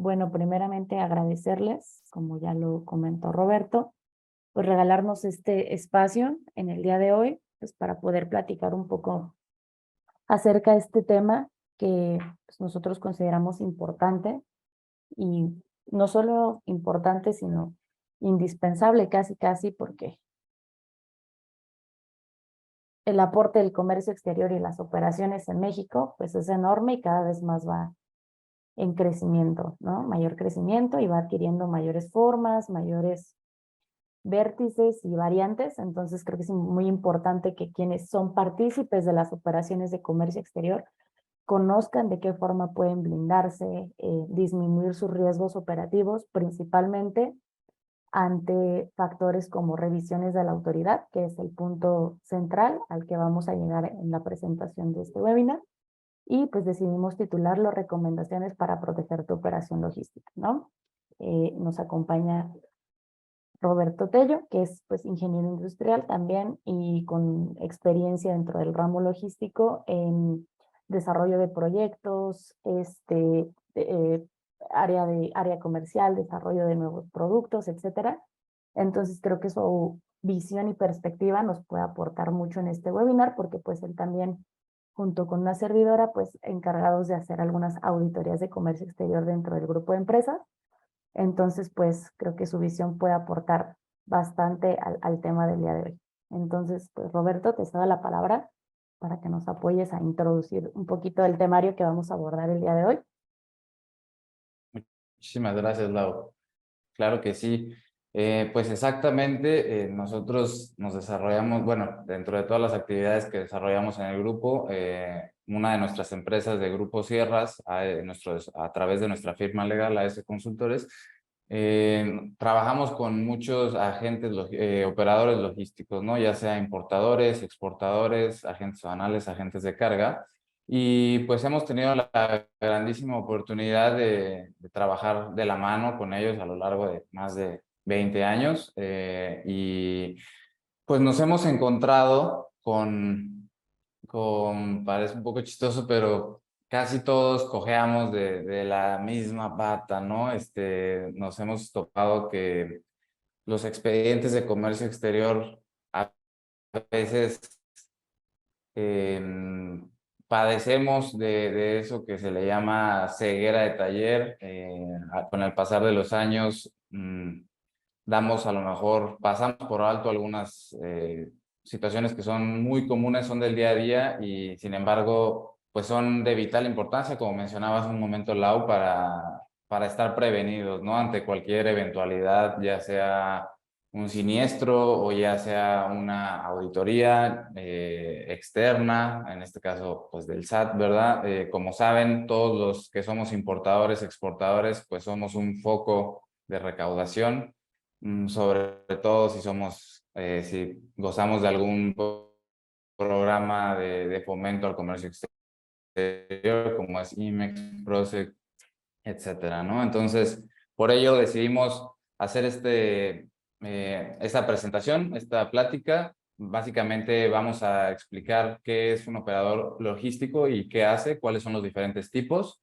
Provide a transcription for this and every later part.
bueno, primeramente agradecerles, como ya lo comentó Roberto, pues regalarnos este espacio en el día de hoy, pues para poder platicar un poco acerca de este tema que pues, nosotros consideramos importante y no solo importante, sino indispensable casi, porque el aporte del comercio exterior y las operaciones en México, pues es enorme y cada vez más va en crecimiento, ¿no? Mayor crecimiento y va adquiriendo mayores formas, mayores vértices y variantes. Entonces creo que es muy importante que quienes son partícipes de las operaciones de comercio exterior conozcan de qué forma pueden blindarse, disminuir sus riesgos operativos, principalmente ante factores como revisiones de la autoridad, que es el punto central al que vamos a llegar en la presentación de este webinar. Y pues decidimos titularlo Recomendaciones para proteger tu operación logística, ¿no? Nos acompaña Roberto Tello, que es pues ingeniero industrial también y con experiencia dentro del ramo logístico en desarrollo de proyectos, área comercial, desarrollo de nuevos productos, etcétera. Entonces creo que su visión y perspectiva nos puede aportar mucho en este webinar porque pues él también junto con una servidora pues encargados de hacer algunas auditorías de comercio exterior dentro del grupo de empresas. Entonces, pues creo que su visión puede aportar bastante al tema del día de hoy. Entonces, pues Roberto, te cedo la palabra para que nos apoyes a introducir un poquito el temario que vamos a abordar el día de hoy. Muchísimas gracias, Lau. Claro que sí. Pues exactamente, nosotros nos desarrollamos, bueno, dentro de todas las actividades que desarrollamos en el grupo, una de nuestras empresas de Grupo Sierras, a través de nuestra firma legal, AS Consultores, trabajamos con muchos agentes, operadores logísticos, ¿no? Ya sea importadores, exportadores, agentes aduanales, agentes de carga. Y pues hemos tenido la grandísima oportunidad de trabajar de la mano con ellos a lo largo de más de 20 años y pues nos hemos encontrado parece un poco chistoso, pero casi todos cojeamos de la misma pata, ¿no? Nos hemos topado que los expedientes de comercio exterior a veces padecemos de eso que se le llama ceguera de taller. Con el pasar de los años, damos a lo mejor, pasamos por alto algunas situaciones que son muy comunes, son del día a día y sin embargo, pues son de vital importancia, como mencionabas un momento, Lau, para estar prevenidos, ¿no? Ante cualquier eventualidad, ya sea un siniestro o ya sea una auditoría externa, en este caso pues del SAT, ¿verdad? Como saben, todos los que somos importadores, exportadores, pues somos un foco de recaudación, sobre todo si gozamos de algún programa de fomento al comercio exterior, como es IMEX, PROSEC, etcétera, ¿no? Entonces, por ello decidimos hacer esta presentación, esta plática. Básicamente vamos a explicar qué es un operador logístico y qué hace, cuáles son los diferentes tipos,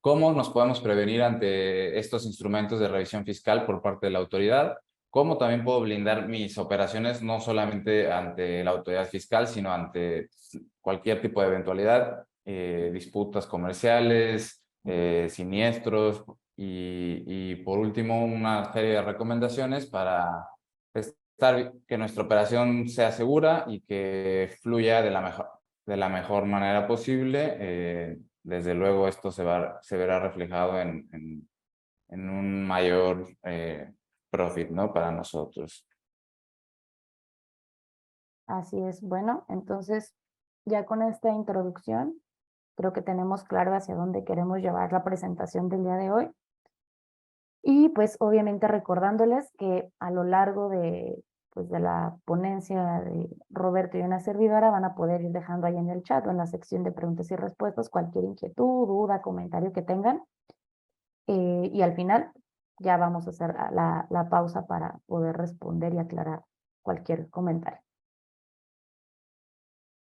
cómo nos podemos prevenir ante estos instrumentos de revisión fiscal por parte de la autoridad, cómo también puedo blindar mis operaciones no solamente ante la autoridad fiscal, sino ante cualquier tipo de eventualidad, disputas comerciales, siniestros y por último una serie de recomendaciones para que nuestra operación sea segura y que fluya de la mejor manera posible. Desde luego esto se verá reflejado en un mayor profit, ¿no? Para nosotros. Así es. Bueno, entonces ya con esta introducción, creo que tenemos claro hacia dónde queremos llevar la presentación del día de hoy. Y pues obviamente recordándoles que a lo largo pues, de la ponencia de Roberto y una servidora van a poder ir dejando ahí en el chat o en la sección de preguntas y respuestas cualquier inquietud, duda, comentario que tengan. Y al final ya vamos a hacer la pausa para poder responder y aclarar cualquier comentario.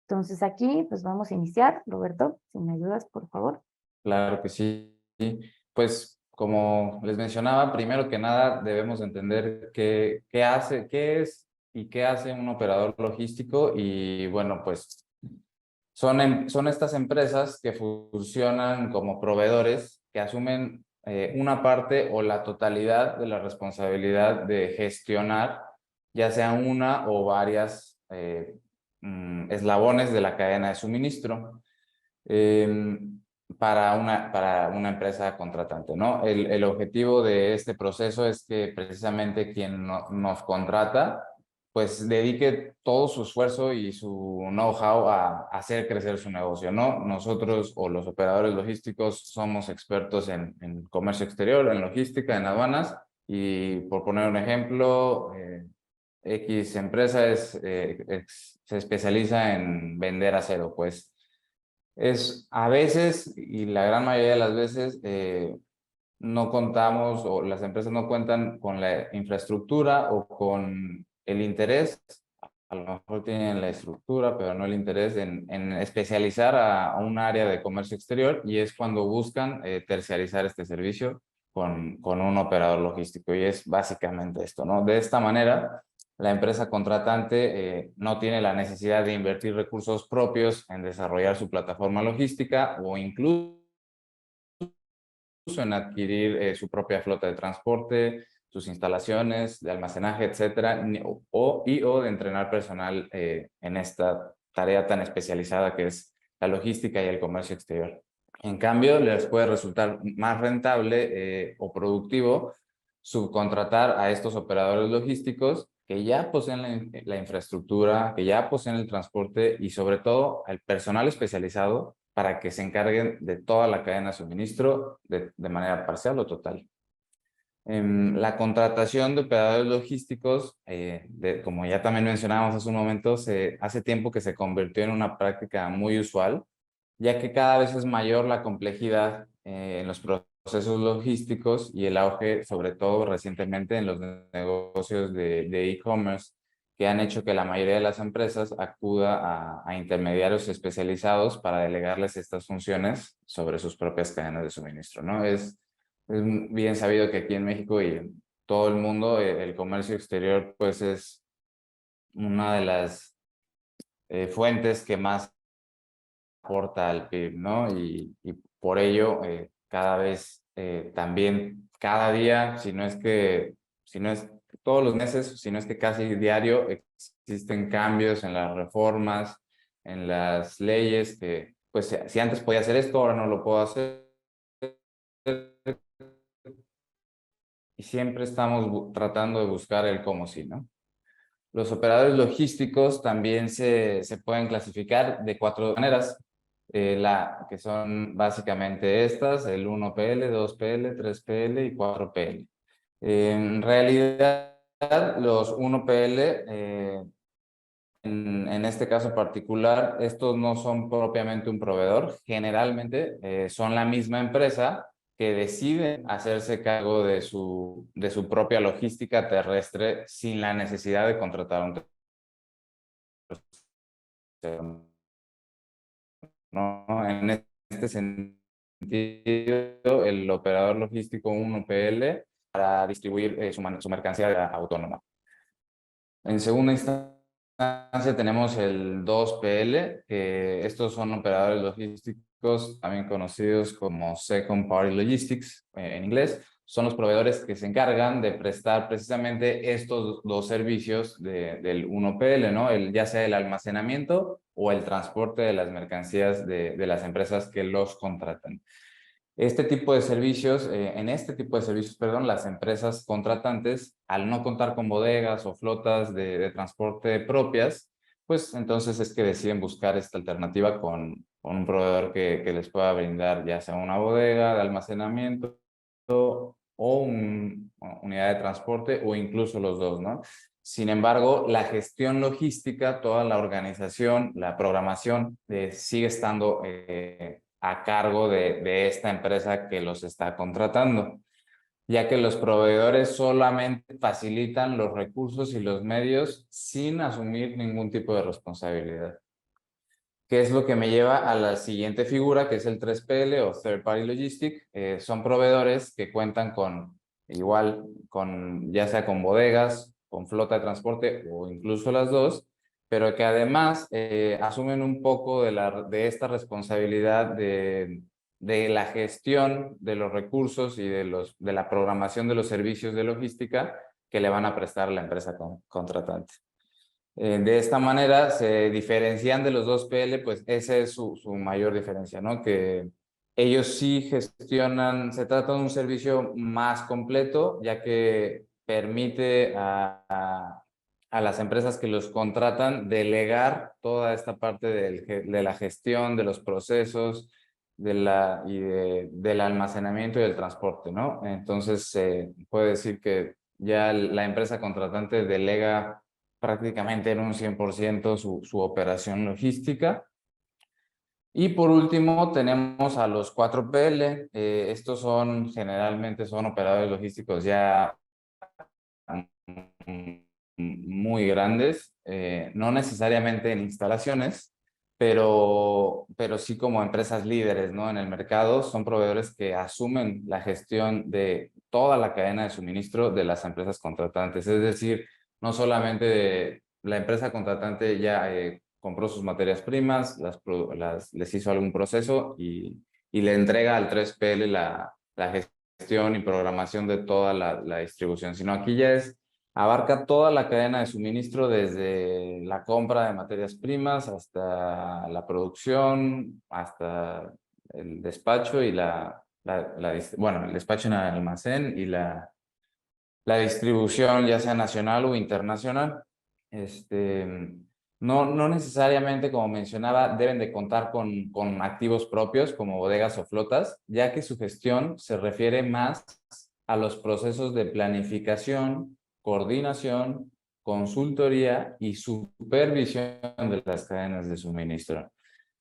Entonces aquí pues vamos a iniciar. Roberto, si me ayudas, por favor. Claro que sí. Pues como les mencionaba, primero que nada debemos entender qué es y qué hace un operador logístico. Y bueno, pues son estas empresas que funcionan como proveedores que asumen una parte o la totalidad de la responsabilidad de gestionar, ya sea una o varias eslabones de la cadena de suministro eh, para una empresa contratante, ¿no? El objetivo de este proceso es que precisamente quien nos contrata, pues dedique todo su esfuerzo y su know-how a hacer crecer su negocio, ¿no? Nosotros o los operadores logísticos somos expertos en comercio exterior, en logística, en aduanas, y por poner un ejemplo, X empresa se especializa en vender acero, pues es a veces, y la gran mayoría de las veces, no contamos o las empresas no cuentan con la infraestructura o con el interés. A lo mejor tienen la estructura, pero no el interés en especializar a un área de comercio exterior, y es cuando buscan terciarizar este servicio con un operador logístico. Y es básicamente esto, ¿no? De esta manera, la empresa contratante no tiene la necesidad de invertir recursos propios en desarrollar su plataforma logística o incluso en adquirir su propia flota de transporte, sus instalaciones de almacenaje, etcétera, o de entrenar personal en esta tarea tan especializada que es la logística y el comercio exterior. En cambio, les puede resultar más rentable o productivo subcontratar a estos operadores logísticos que ya poseen la infraestructura, que ya poseen el transporte y sobre todo al personal especializado para que se encarguen de toda la cadena de suministro de manera parcial o total. La contratación de operadores logísticos, como ya también mencionábamos hace un momento, hace tiempo que se convirtió en una práctica muy usual, ya que cada vez es mayor la complejidad en los procesos logísticos y el auge, sobre todo recientemente, en los negocios de e-commerce, que han hecho que la mayoría de las empresas acuda a intermediarios especializados para delegarles estas funciones sobre sus propias cadenas de suministro, ¿no? Es bien sabido que aquí en México y en todo el mundo el comercio exterior pues es una de las fuentes que más aporta al PIB, ¿no? Y por ello cada vez también, cada día, si no es todos los meses, si no es que casi diario, existen cambios en las reformas, en las leyes, que pues si antes podía hacer esto, ahora no lo puedo hacer. Y siempre estamos tratando de buscar el cómo sí, ¿no? Los operadores logísticos también se pueden clasificar de 4 maneras, que son básicamente estas: el 1PL, 2PL, 3PL y 4PL. En realidad, los 1PL, en este caso particular, estos no son propiamente un proveedor, generalmente son la misma empresa que decide hacerse cargo de su propia logística terrestre sin la necesidad de contratar un tercero, ¿no? En este sentido, el operador logístico 1PL para distribuir su mercancía autónoma. En segunda instancia tenemos el 2PL, que estos son operadores logísticos también conocidos como Second Party Logistics en inglés. Son los proveedores que se encargan de prestar precisamente estos dos servicios del 1PL, ¿no? Ya sea el almacenamiento o el transporte de las mercancías de las empresas que los contratan. En este tipo de servicios, perdón, las empresas contratantes, al no contar con bodegas o flotas de transporte propias, pues entonces es que deciden buscar esta alternativa con un proveedor que les pueda brindar ya sea una bodega de almacenamiento o una unidad de transporte o incluso los dos, ¿no? Sin embargo, la gestión logística, toda la organización, la programación, sigue estando a cargo de esta empresa que los está contratando, ya que los proveedores solamente facilitan los recursos y los medios sin asumir ningún tipo de responsabilidad. que es lo que me lleva a la siguiente figura, que es el 3PL o Third Party Logistic. Son proveedores que cuentan con, igual, ya sea con bodegas, con flota de transporte o incluso las dos, pero que además asumen un poco de esta responsabilidad de la gestión de los recursos y de la programación de los servicios de logística que le van a prestar a la empresa contratante. De esta manera se diferencian de los dos PL, pues esa es su mayor diferencia, ¿no? Que ellos sí gestionan, se trata de un servicio más completo, ya que permite a las empresas que los contratan delegar toda esta parte de la gestión, de los procesos, del almacenamiento y del transporte, ¿no? Entonces, puede decir que ya la empresa contratante delega prácticamente en un 100% su operación logística. Y por último tenemos a los 4PL. Estos generalmente son operadores logísticos ya muy grandes, no necesariamente en instalaciones, pero sí como empresas líderes, ¿no? En el mercado. Son proveedores que asumen la gestión de toda la cadena de suministro de las empresas contratantes. Es decir, no solamente la empresa contratante ya compró sus materias primas, les hizo algún proceso y le entrega al 3PL la gestión y programación de toda la distribución, sino aquí ya abarca toda la cadena de suministro, desde la compra de materias primas hasta la producción, hasta el despacho y bueno, el despacho en el almacén y la distribución, ya sea nacional o internacional. No necesariamente, como mencionaba, deben de contar con activos propios como bodegas o flotas, ya que su gestión se refiere más a los procesos de planificación, coordinación, consultoría y supervisión de las cadenas de suministro.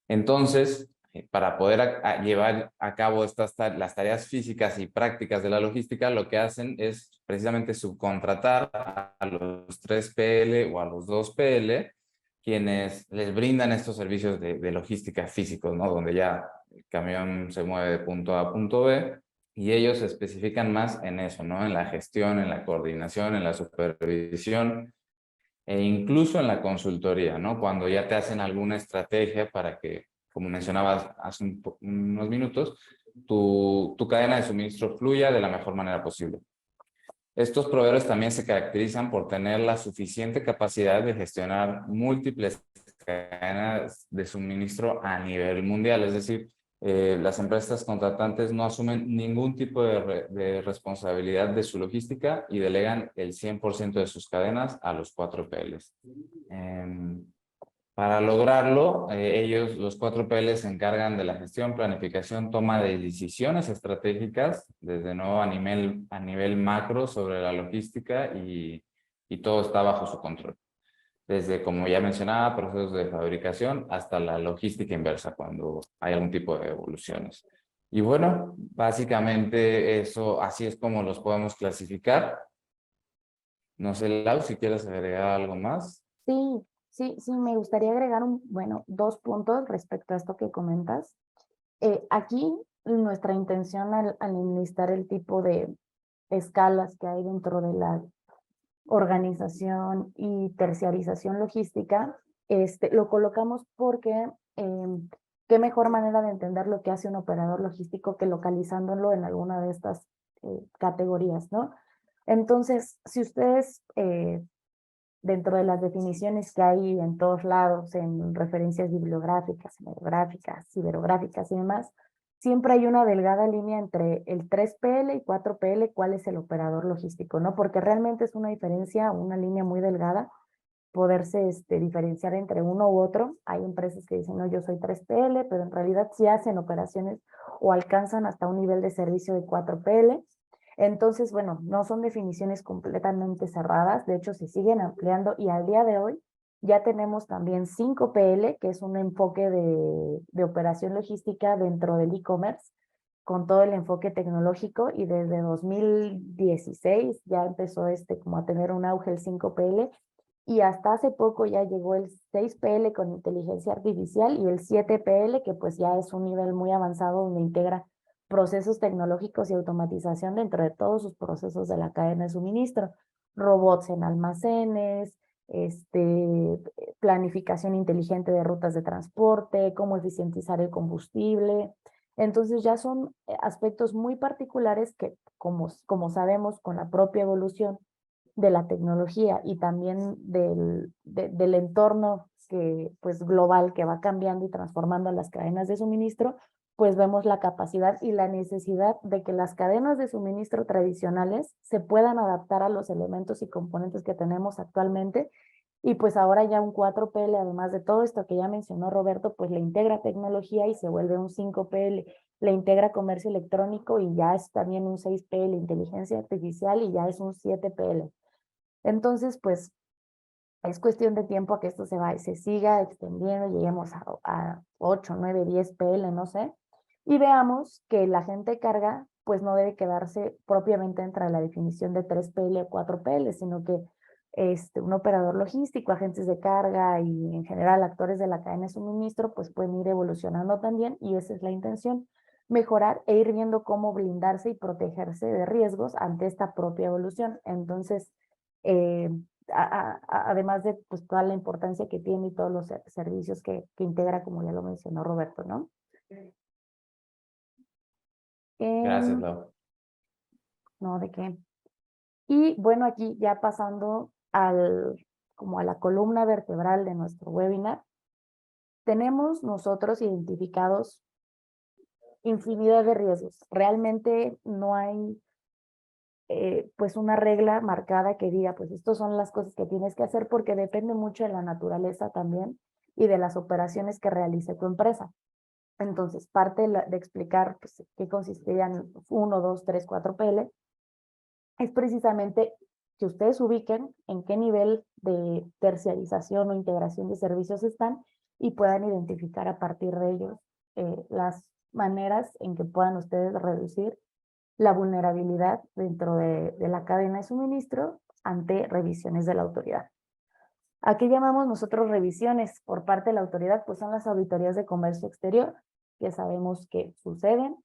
Entonces, para poder llevar a cabo las tareas físicas y prácticas de la logística, lo que hacen es precisamente subcontratar a los 3PL o a los 2PL, quienes les brindan estos servicios de logística físicos, ¿no? Donde ya el camión se mueve de punto A a punto B, y ellos se especifican más en eso, ¿no? En la gestión, en la coordinación, en la supervisión e incluso en la consultoría, ¿no? Cuando ya te hacen alguna estrategia para que, como mencionabas hace unos minutos, tu cadena de suministro fluya de la mejor manera posible. Estos proveedores también se caracterizan por tener la suficiente capacidad de gestionar múltiples cadenas de suministro a nivel mundial. Es decir, las empresas contratantes no asumen ningún tipo de responsabilidad de su logística y delegan el 100% de sus cadenas a los 4PLs. Para lograrlo, los 4PL se encargan de la gestión, planificación, toma de decisiones estratégicas, desde nuevo a nivel macro sobre la logística, y todo está bajo su control. Desde, como ya mencionaba, procesos de fabricación hasta la logística inversa, cuando hay algún tipo de evoluciones. Y bueno, básicamente así es como los podemos clasificar. No sé, Lau, si quieres agregar algo más. Sí, sí, me gustaría agregar bueno, 2 puntos respecto a esto que comentas. Aquí nuestra intención al enlistar el tipo de escalas que hay dentro de la organización y terciarización logística, lo colocamos porque qué mejor manera de entender lo que hace un operador logístico que localizándolo en alguna de estas categorías, ¿no? Entonces, si ustedes dentro de las definiciones que hay en todos lados, en referencias bibliográficas, bibliográficas, ciberográficas y demás, siempre hay una delgada línea entre el 3PL y 4PL, cuál es el operador logístico, ¿no? Porque realmente es una diferencia, una línea muy delgada, poderse diferenciar entre uno u otro. Hay empresas que dicen, no, yo soy 3PL, pero en realidad sí hacen operaciones o alcanzan hasta un nivel de servicio de 4PL. Entonces, bueno, no son definiciones completamente cerradas, de hecho se siguen ampliando y al día de hoy ya tenemos también 5PL, que es un enfoque de operación logística dentro del e-commerce, con todo el enfoque tecnológico, y desde 2016 ya empezó como a tener un auge el 5PL, y hasta hace poco ya llegó el 6PL con inteligencia artificial y el 7PL, que pues ya es un nivel muy avanzado donde integra procesos tecnológicos y automatización dentro de todos sus procesos de la cadena de suministro, robots en almacenes, planificación inteligente de rutas de transporte, cómo eficientizar el combustible. Entonces ya son aspectos muy particulares que, como sabemos, con la propia evolución de la tecnología y también del entorno que, pues, global que va cambiando y transformando las cadenas de suministro, pues vemos la capacidad y la necesidad de que las cadenas de suministro tradicionales se puedan adaptar a los elementos y componentes que tenemos actualmente. Y pues ahora ya un 4PL, además de todo esto que ya mencionó Roberto, pues le integra tecnología y se vuelve un 5PL, le integra comercio electrónico y ya es también un 6PL, inteligencia artificial, y ya es un 7PL. Entonces, pues es cuestión de tiempo a que esto se siga extendiendo, lleguemos a 8, 9, 10 PL, no sé, y veamos que la gente carga, pues no debe quedarse propiamente entre la definición de 3PL o 4PL, sino que un operador logístico, agentes de carga y en general actores de la cadena de suministro, pues pueden ir evolucionando también, y esa es la intención, mejorar e ir viendo cómo blindarse y protegerse de riesgos ante esta propia evolución. Entonces, eh, además de pues, toda la importancia que tiene y todos los servicios que integra, como ya lo mencionó Roberto, ¿no? Gracias, Em, Lau. no, ¿de qué? Y bueno, aquí ya pasando como a la columna vertebral de nuestro webinar, tenemos nosotros identificados infinidad de riesgos. Realmente no hay pues una regla marcada que diga, pues estas son las cosas que tienes que hacer, porque depende mucho de la naturaleza también y de las operaciones que realice tu empresa. Entonces, parte de explicar pues, qué consistirían 1, 2, 3, 4PL, es precisamente que ustedes ubiquen en qué nivel de terciarización o integración de servicios están y puedan identificar a partir de ellos las maneras en que puedan ustedes reducir la vulnerabilidad dentro de la cadena de suministro ante revisiones de la autoridad. ¿A qué llamamos nosotros revisiones por parte de la autoridad? Pues son las auditorías de comercio exterior, que sabemos que suceden.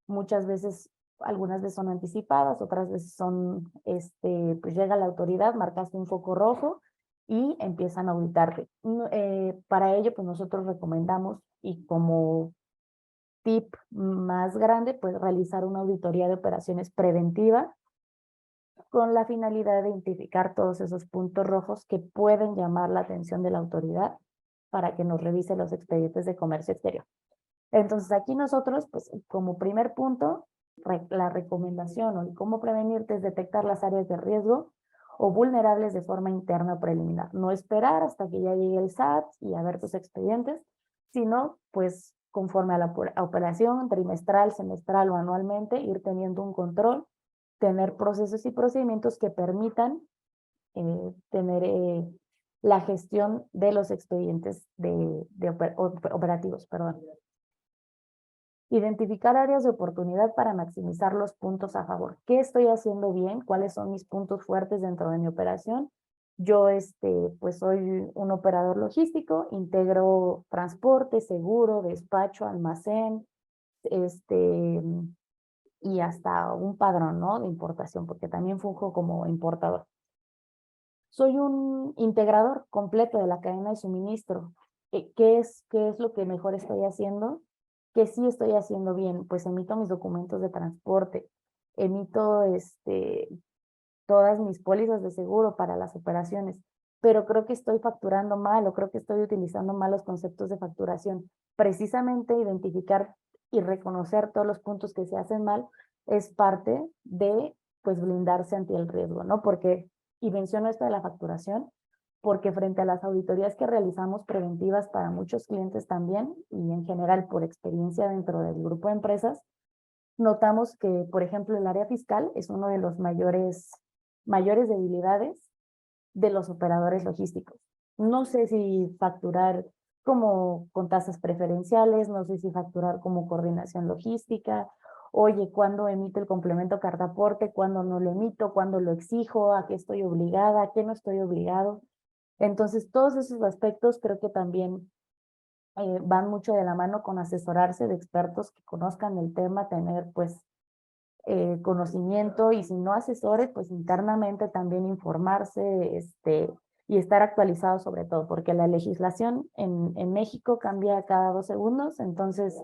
Muchas veces, algunas veces son anticipadas, otras veces son, pues llega la autoridad, marcaste un foco rojo y empiezan a auditarte. Para ello, pues nosotros recomendamos, y como tip más grande, pues realizar una auditoría de operaciones preventiva con la finalidad de identificar todos esos puntos rojos que pueden llamar la atención de la autoridad para que nos revise los expedientes de comercio exterior. Entonces aquí nosotros, pues como primer punto, la recomendación o cómo prevenirte es detectar las áreas de riesgo o vulnerables de forma interna o preliminar. No esperar hasta que ya llegue el SAT y a ver tus expedientes, sino pues conforme a la operación trimestral, semestral o anualmente, ir teniendo un control, tener procesos y procedimientos que permitan tener la gestión de los expedientes operativos, perdón. Identificar áreas de oportunidad para maximizar los puntos a favor. ¿Qué estoy haciendo bien? ¿Cuáles son mis puntos fuertes dentro de mi operación? Yo, pues soy un operador logístico, integro transporte, seguro, despacho, almacén, y hasta un padrón, ¿no? De importación, porque también funjo como importador. Soy un integrador completo de la cadena de suministro. ¿Qué es lo que mejor estoy haciendo? ¿Qué sí estoy haciendo bien? Pues emito mis documentos de transporte, emito todas mis pólizas de seguro para las operaciones, pero creo que estoy facturando mal o creo que estoy utilizando mal los conceptos de facturación. Precisamente identificar y reconocer todos los puntos que se hacen mal es parte de, pues, blindarse ante el riesgo, ¿no? Porque, y menciono esto de la facturación, porque frente a las auditorías que realizamos preventivas para muchos clientes también, y en general por experiencia dentro del grupo de empresas, notamos que, por ejemplo, el área fiscal es uno de los mayores debilidades de los operadores logísticos. No sé si facturar como con tasas preferenciales, no sé si facturar como coordinación logística. Oye, ¿cuándo emito el complemento cartaporte? ¿Cuándo no lo emito? ¿Cuándo lo exijo? ¿A qué estoy obligada? ¿A qué no estoy obligado? Entonces, todos esos aspectos creo que también van mucho de la mano con asesorarse de expertos que conozcan el tema, tener pues conocimiento y si no asesores, pues internamente también informarse y estar actualizado sobre todo, porque la legislación en México cambia cada 2 segundos, entonces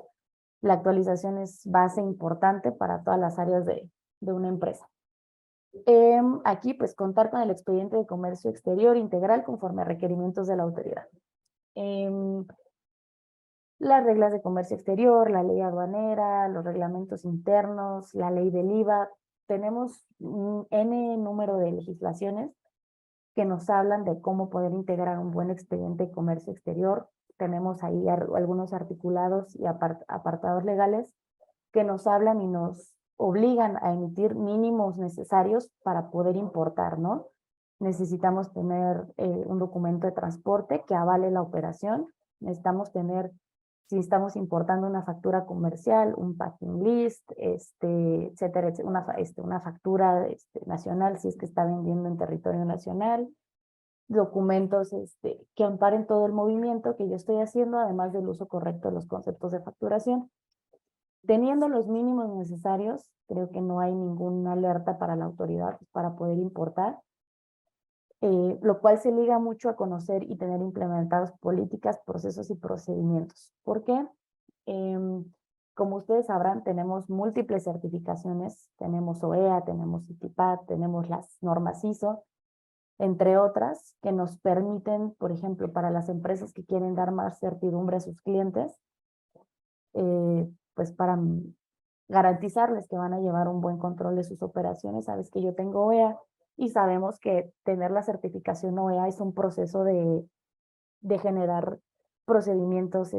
la actualización es base importante para todas las áreas de una empresa. Aquí, pues, contar con el expediente de comercio exterior integral conforme a requerimientos de la autoridad. Las reglas de comercio exterior, la ley aduanera, los reglamentos internos, la ley del IVA. Tenemos un N número de legislaciones que nos hablan de cómo poder integrar un buen expediente de comercio exterior. Tenemos ahí algunos articulados y apartados legales que nos hablan y nos obligan a emitir mínimos necesarios para poder importar, ¿no? Necesitamos tener un documento de transporte que avale la operación. Necesitamos tener, si estamos importando una factura comercial, un packing list, etcétera, una factura nacional si es que está vendiendo en territorio nacional, documentos que amparen todo el movimiento que yo estoy haciendo, además del uso correcto de los conceptos de facturación. Teniendo los mínimos necesarios, creo que no hay ninguna alerta para la autoridad para poder importar, lo cual se liga mucho a conocer y tener implementadas políticas, procesos y procedimientos. ¿Por qué? Como ustedes sabrán, tenemos múltiples certificaciones, tenemos OEA, tenemos ITIPAD, tenemos las normas ISO, entre otras, que nos permiten, por ejemplo, para las empresas que quieren dar más certidumbre a sus clientes, pues para garantizarles que van a llevar un buen control de sus operaciones. Sabes que yo tengo OEA y sabemos que tener la certificación OEA es un proceso de generar procedimientos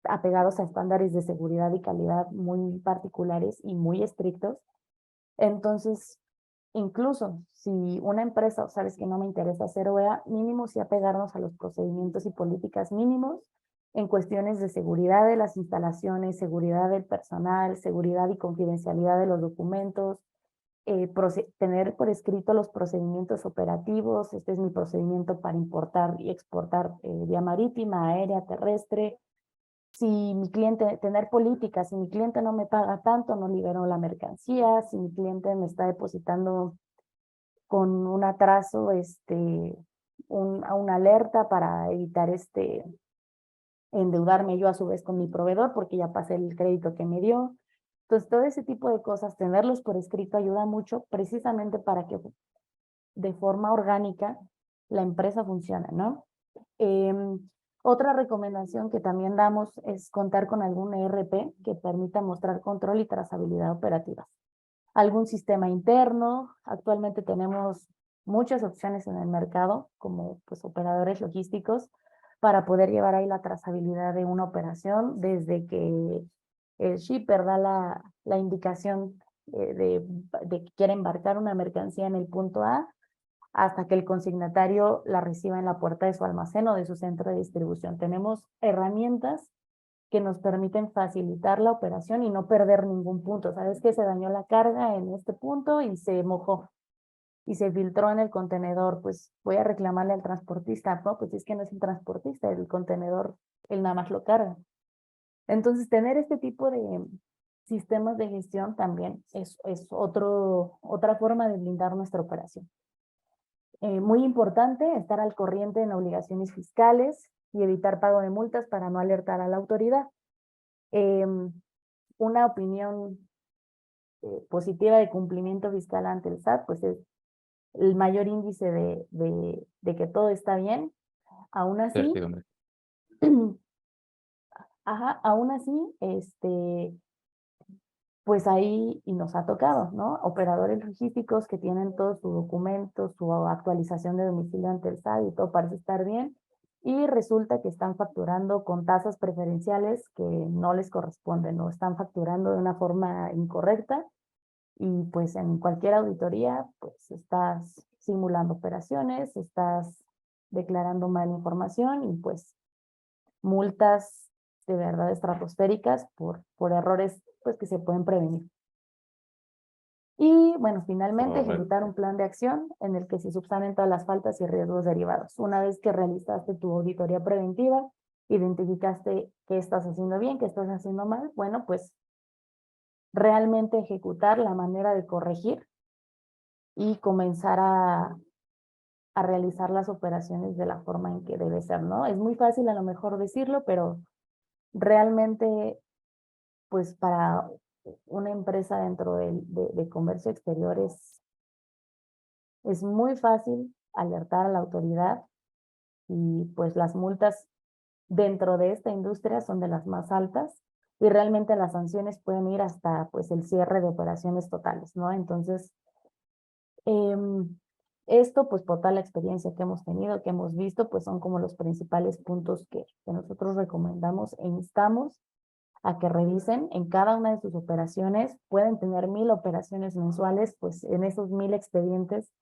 apegados a estándares de seguridad y calidad muy particulares y muy estrictos. Entonces, incluso si una empresa, o sabes que no me interesa hacer OEA, mínimo sí apegarnos a los procedimientos y políticas mínimos en cuestiones de seguridad de las instalaciones, seguridad del personal, seguridad y confidencialidad de los documentos, tener por escrito los procedimientos operativos. Este es mi procedimiento para importar y exportar vía marítima, aérea, terrestre. Si mi cliente, tener políticas, si mi cliente no me paga tanto, no libero la mercancía. Si mi cliente me está depositando con un atraso, una alerta para evitar endeudarme yo a su vez con mi proveedor porque ya pasé el crédito que me dio. Entonces, todo ese tipo de cosas, tenerlos por escrito ayuda mucho precisamente para que de forma orgánica la empresa funcione, ¿no? Otra recomendación que también damos es contar con algún ERP que permita mostrar control y trazabilidad operativas. Algún sistema interno. Actualmente tenemos muchas opciones en el mercado como pues operadores logísticos para poder llevar ahí la trazabilidad de una operación desde que el shipper da la indicación de que quiere embarcar una mercancía en el punto A hasta que el consignatario la reciba en la puerta de su almacén o de su centro de distribución. Tenemos herramientas que nos permiten facilitar la operación y no perder ningún punto. ¿Sabes que se dañó la carga en este punto y se mojó y se filtró en el contenedor? Pues voy a reclamarle al transportista. No, pues es que no es el transportista, el contenedor, él nada más lo carga. Entonces, tener este tipo de sistemas de gestión también es otra forma de blindar nuestra operación. Muy importante, estar al corriente en obligaciones fiscales y evitar pago de multas para no alertar a la autoridad. Una opinión positiva de cumplimiento fiscal ante el SAT, pues es el mayor índice de que todo está bien. Aún así, Certidumbre. ajá, aún así, pues ahí y nos ha tocado, ¿no? Operadores logísticos que tienen todos sus documentos, su actualización de domicilio ante el SAT y todo parece estar bien, y resulta que están facturando con tasas preferenciales que no les corresponden, o están facturando de una forma incorrecta, y pues en cualquier auditoría, pues estás simulando operaciones, estás declarando mala información y pues multas de verdad estratosféricas por errores pues que se pueden prevenir. Y bueno, finalmente ejecutar Correcto. un plan de acción en el que se subsanen todas las faltas y riesgos derivados. Una vez que realizaste tu auditoría preventiva, identificaste qué estás haciendo bien, qué estás haciendo mal, bueno, pues realmente ejecutar la manera de corregir y comenzar a realizar las operaciones de la forma en que debe ser, ¿no? Es muy fácil a lo mejor decirlo, pero realmente, pues para una empresa dentro de comercio exterior es muy fácil alertar a la autoridad y pues las multas dentro de esta industria son de las más altas y realmente las sanciones pueden ir hasta pues el cierre de operaciones totales, ¿no? Entonces, esto pues por toda la experiencia que hemos tenido, que hemos visto, pues son como los principales puntos que nosotros recomendamos e instamos a que revisen en cada una de sus operaciones. Pueden tener 1000 operaciones mensuales, pues en esos 1000 expedientes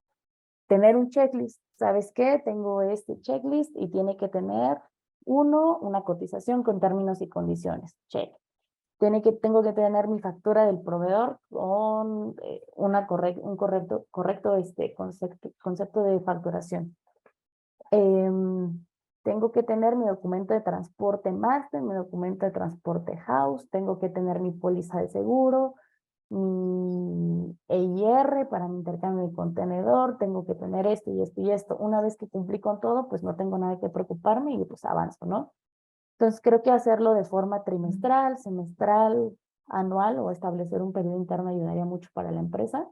tener un checklist. ¿Sabes qué? Tengo este checklist y tiene que tener uno, una cotización con términos y condiciones. Check. Tengo que tener mi factura del proveedor con un correcto concepto de facturación. Tengo que tener mi documento de transporte master, mi documento de transporte house, tengo que tener mi póliza de seguro, mi EIR para mi intercambio de contenedor, tengo que tener esto y esto y esto. Una vez que cumplí con todo, pues no tengo nada que preocuparme y pues avanzo, ¿no? Entonces creo que hacerlo de forma trimestral, semestral, anual o establecer un periodo interno ayudaría mucho para la empresa.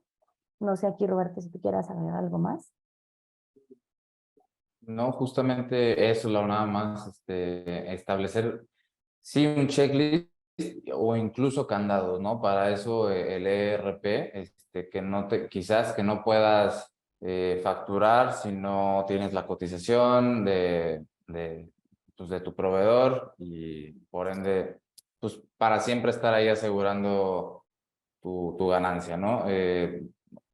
No sé aquí, Roberto, si tú quieras agregar algo más. No, justamente eso, la nada más, establecer, sí, un checklist o incluso candados, ¿no? Para eso el ERP, que no te, quizás que no puedas facturar si no tienes la cotización pues de tu proveedor y por ende, pues para siempre estar ahí asegurando tu ganancia, ¿no?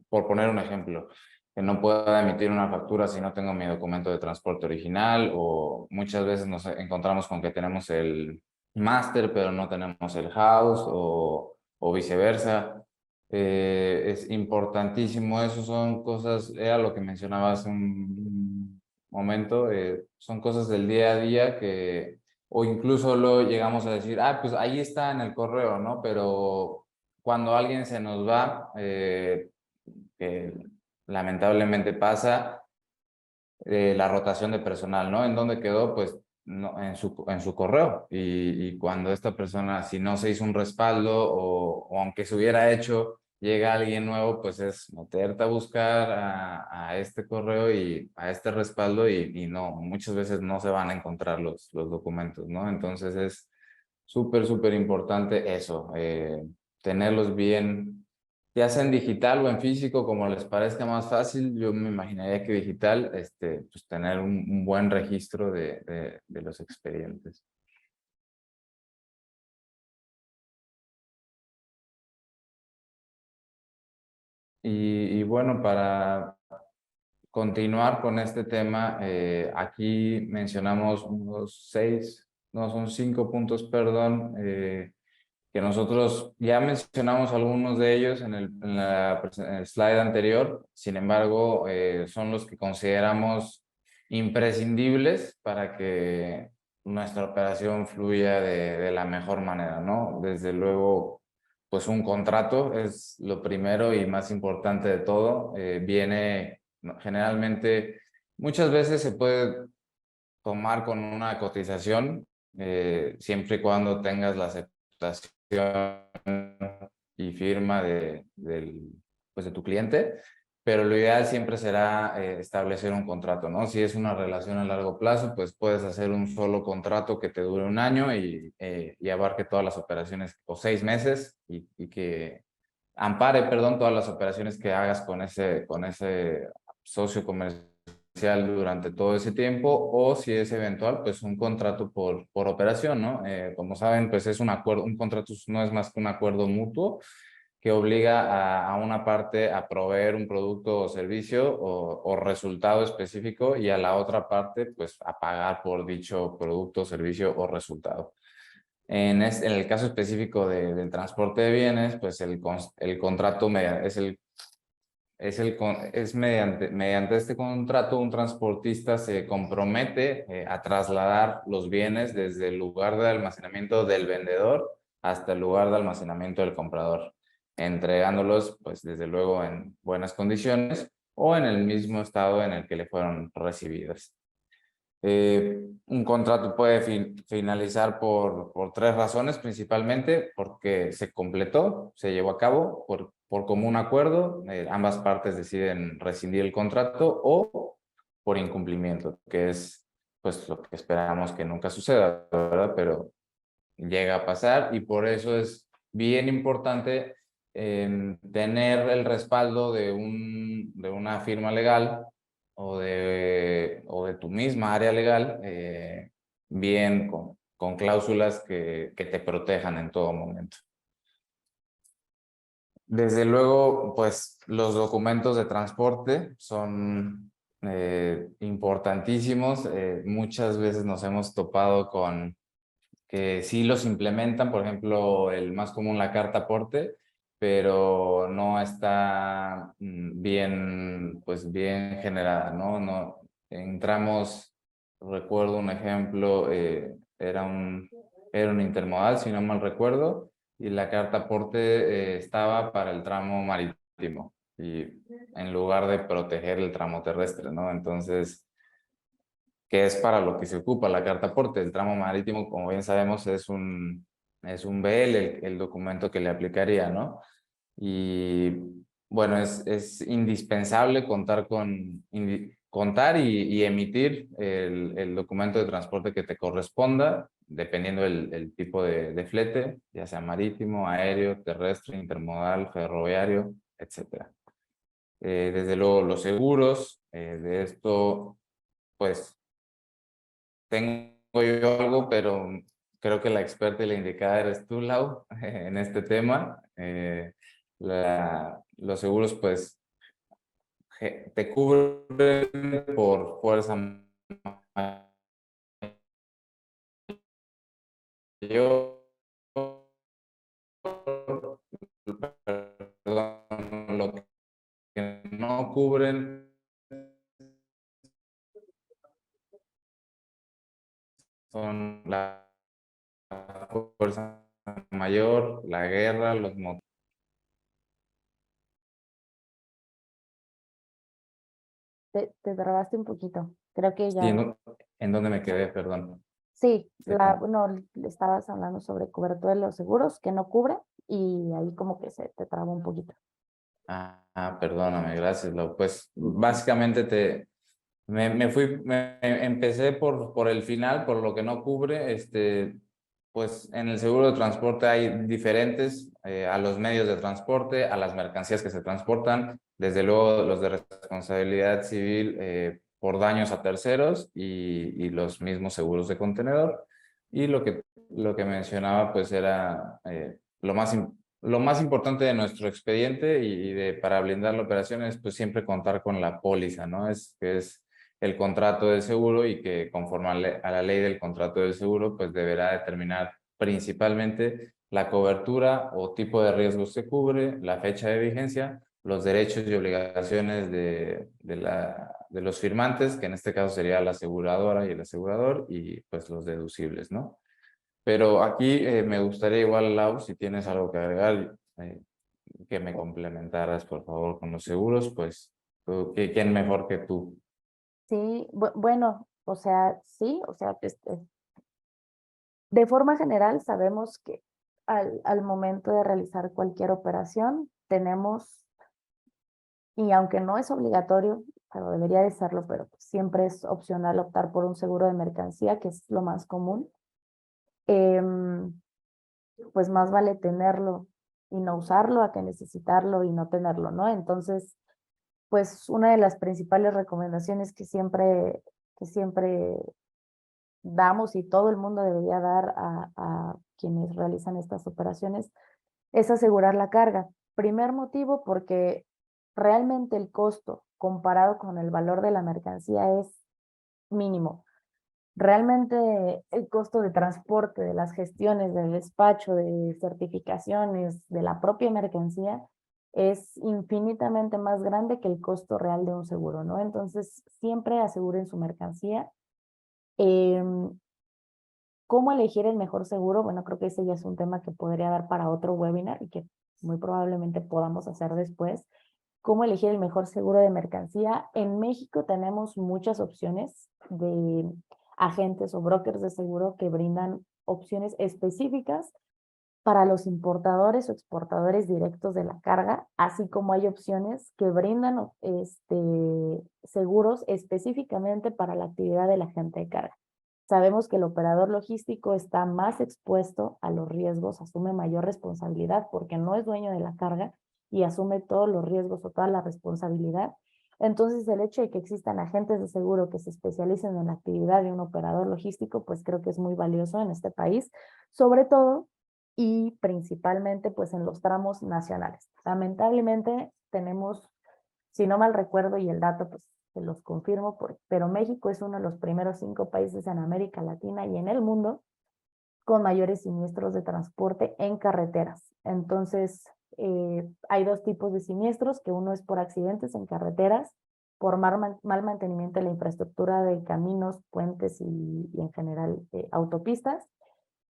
Por poner un ejemplo, que no pueda emitir una factura si no tengo mi documento de transporte original, o muchas veces nos encontramos con que tenemos el máster pero no tenemos el house, o viceversa. Es importantísimo, eso son cosas, era lo que mencionaba hace un momento, son cosas del día a día que, o incluso lo llegamos a decir, ah, pues ahí está en el correo, ¿no? Pero cuando alguien se nos va, que lamentablemente pasa, la rotación de personal, ¿no? ¿En dónde quedó? Pues no, en su correo. Y cuando esta persona, si no se hizo un respaldo o aunque se hubiera hecho, llega alguien nuevo, pues es meterte a buscar a este correo y a este respaldo y no, muchas veces no se van a encontrar los documentos, ¿no? Entonces es súper, súper importante eso, tenerlos bien, ya sea en digital o en físico, como les parezca más fácil. Yo me imaginaría que digital, pues tener un buen registro de los expedientes. Y bueno, para continuar con este tema, aquí mencionamos unos 6, no, son 5 puntos, perdón, que nosotros ya mencionamos algunos de ellos en el slide anterior. Sin embargo, son los que consideramos imprescindibles para que nuestra operación fluya de la mejor manera, ¿no? Desde luego, pues un contrato es lo primero y más importante de todo. Viene generalmente, muchas veces se puede tomar con una cotización, siempre y cuando tengas la aceptación y firma pues de tu cliente, pero lo ideal siempre será establecer un contrato, ¿no? Si es una relación a largo plazo, pues puedes hacer un solo contrato que te dure un año y abarque todas las operaciones, o 6 meses, y que ampare, perdón, todas las operaciones que hagas con ese socio comercial durante todo ese tiempo, o si es eventual, pues un contrato por operación, ¿no? Como saben, pues es un acuerdo, un contrato no es más que un acuerdo mutuo que obliga a una parte a proveer un producto o servicio o resultado específico, y a la otra parte, pues a pagar por dicho producto, servicio o resultado. En el caso específico del transporte de bienes, pues el contrato es mediante este contrato un transportista se compromete a trasladar los bienes desde el lugar de almacenamiento del vendedor hasta el lugar de almacenamiento del comprador, entregándolos pues desde luego en buenas condiciones o en el mismo estado en el que le fueron recibidos. Un contrato puede finalizar por tres razones principalmente: porque se completó, se llevó a cabo por común acuerdo, ambas partes deciden rescindir el contrato, o por incumplimiento, que es pues lo que esperamos que nunca suceda, ¿verdad? Pero llega a pasar, y por eso es bien importante tener el respaldo de una firma legal o de tu misma área legal, bien con cláusulas que te protejan en todo momento. Desde luego, pues los documentos de transporte son importantísimos. Muchas veces nos hemos topado con que sí los implementan, por ejemplo, el más común, la carta aporte, pero no está bien, pues bien generada, ¿no? No entramos, recuerdo un ejemplo, era un intermodal, si no mal recuerdo, y la carta aporte estaba para el tramo marítimo, y en lugar de proteger el tramo terrestre, ¿no? Entonces, que es para lo que se ocupa la carta aporte. El tramo marítimo, como bien sabemos, es un BL, el documento que le aplicaría, ¿no? Y bueno, es indispensable contar y emitir el documento de transporte que te corresponda, dependiendo el tipo de flete, ya sea marítimo, aéreo, terrestre, intermodal, ferroviario, etcétera. Desde luego, los seguros, de esto, pues tengo yo algo, pero creo que la experta y la indicada eres tú, Lau, en este tema. Los seguros, pues, te cubren por fuerza mayor, perdón, lo que no cubren son la fuerza mayor, la guerra, los motores. Te trabaste un poquito. Creo que ya. ¿En dónde me quedé? Perdón. Sí, Se com- no, le estabas hablando sobre cobertura de los seguros que no cubre y ahí como que se te traba un poquito. Perdóname, gracias, Lau. Pues básicamente empecé por el final, por lo que no cubre. Pues en el seguro de transporte hay diferentes, a los medios de transporte, a las mercancías que se transportan, desde luego los de responsabilidad civil por daños a terceros, y los mismos seguros de contenedor. Y lo que mencionaba pues era lo más importante de nuestro expediente para blindar la operación es pues siempre contar con la póliza, ¿no? Que es el contrato de seguro, y que conforme a la ley del contrato de seguro pues deberá determinar principalmente la cobertura o tipo de riesgos que cubre, la fecha de vigencia, los derechos y obligaciones de los firmantes, que en este caso sería la aseguradora y el asegurador, y pues los deducibles, ¿no? Pero aquí me gustaría igual, Lau, si tienes algo que agregar, que me complementaras, por favor, con los seguros, pues, ¿quién mejor que tú? Sí, bueno, o sea, sí, o sea, de forma general sabemos que al momento de realizar cualquier operación tenemos, y aunque no es obligatorio, pero debería de serlo, pero pues siempre es opcional optar por un seguro de mercancía, que es lo más común. Em, pues más vale tenerlo y no usarlo a que necesitarlo y no tenerlo, ¿no? Entonces, pues una de las principales recomendaciones que siempre damos y todo el mundo debería dar a quienes realizan estas operaciones es asegurar la carga. Primer motivo, porque realmente el costo comparado con el valor de la mercancía es mínimo. Realmente el costo de transporte, de las gestiones, del despacho, de certificaciones, de la propia mercancía, es infinitamente más grande que el costo real de un seguro, ¿no? Entonces, siempre aseguren su mercancía. Em, ¿Cómo elegir el mejor seguro? Bueno, creo que ese ya es un tema que podría dar para otro webinar y que muy probablemente podamos hacer después. ¿Cómo elegir el mejor seguro de mercancía? En México tenemos muchas opciones de agentes o brokers de seguro que brindan opciones específicas para los importadores o exportadores directos de la carga, así como hay opciones que brindan seguros específicamente para la actividad del agente de carga. Sabemos que el operador logístico está más expuesto a los riesgos, asume mayor responsabilidad porque no es dueño de la carga y asume todos los riesgos o toda la responsabilidad. Entonces, el hecho de que existan agentes de seguro que se especialicen en la actividad de un operador logístico, pues creo que es muy valioso en este país, sobre todo y principalmente pues en los tramos nacionales. Lamentablemente tenemos, si no mal recuerdo y el dato pues se los confirmo, pero México es uno de los primeros 5 países en América Latina y en el mundo con mayores siniestros de transporte en carreteras. Entonces, hay 2 tipos de siniestros, que uno es por accidentes en carreteras, por mal mantenimiento de la infraestructura de caminos, puentes y en general autopistas,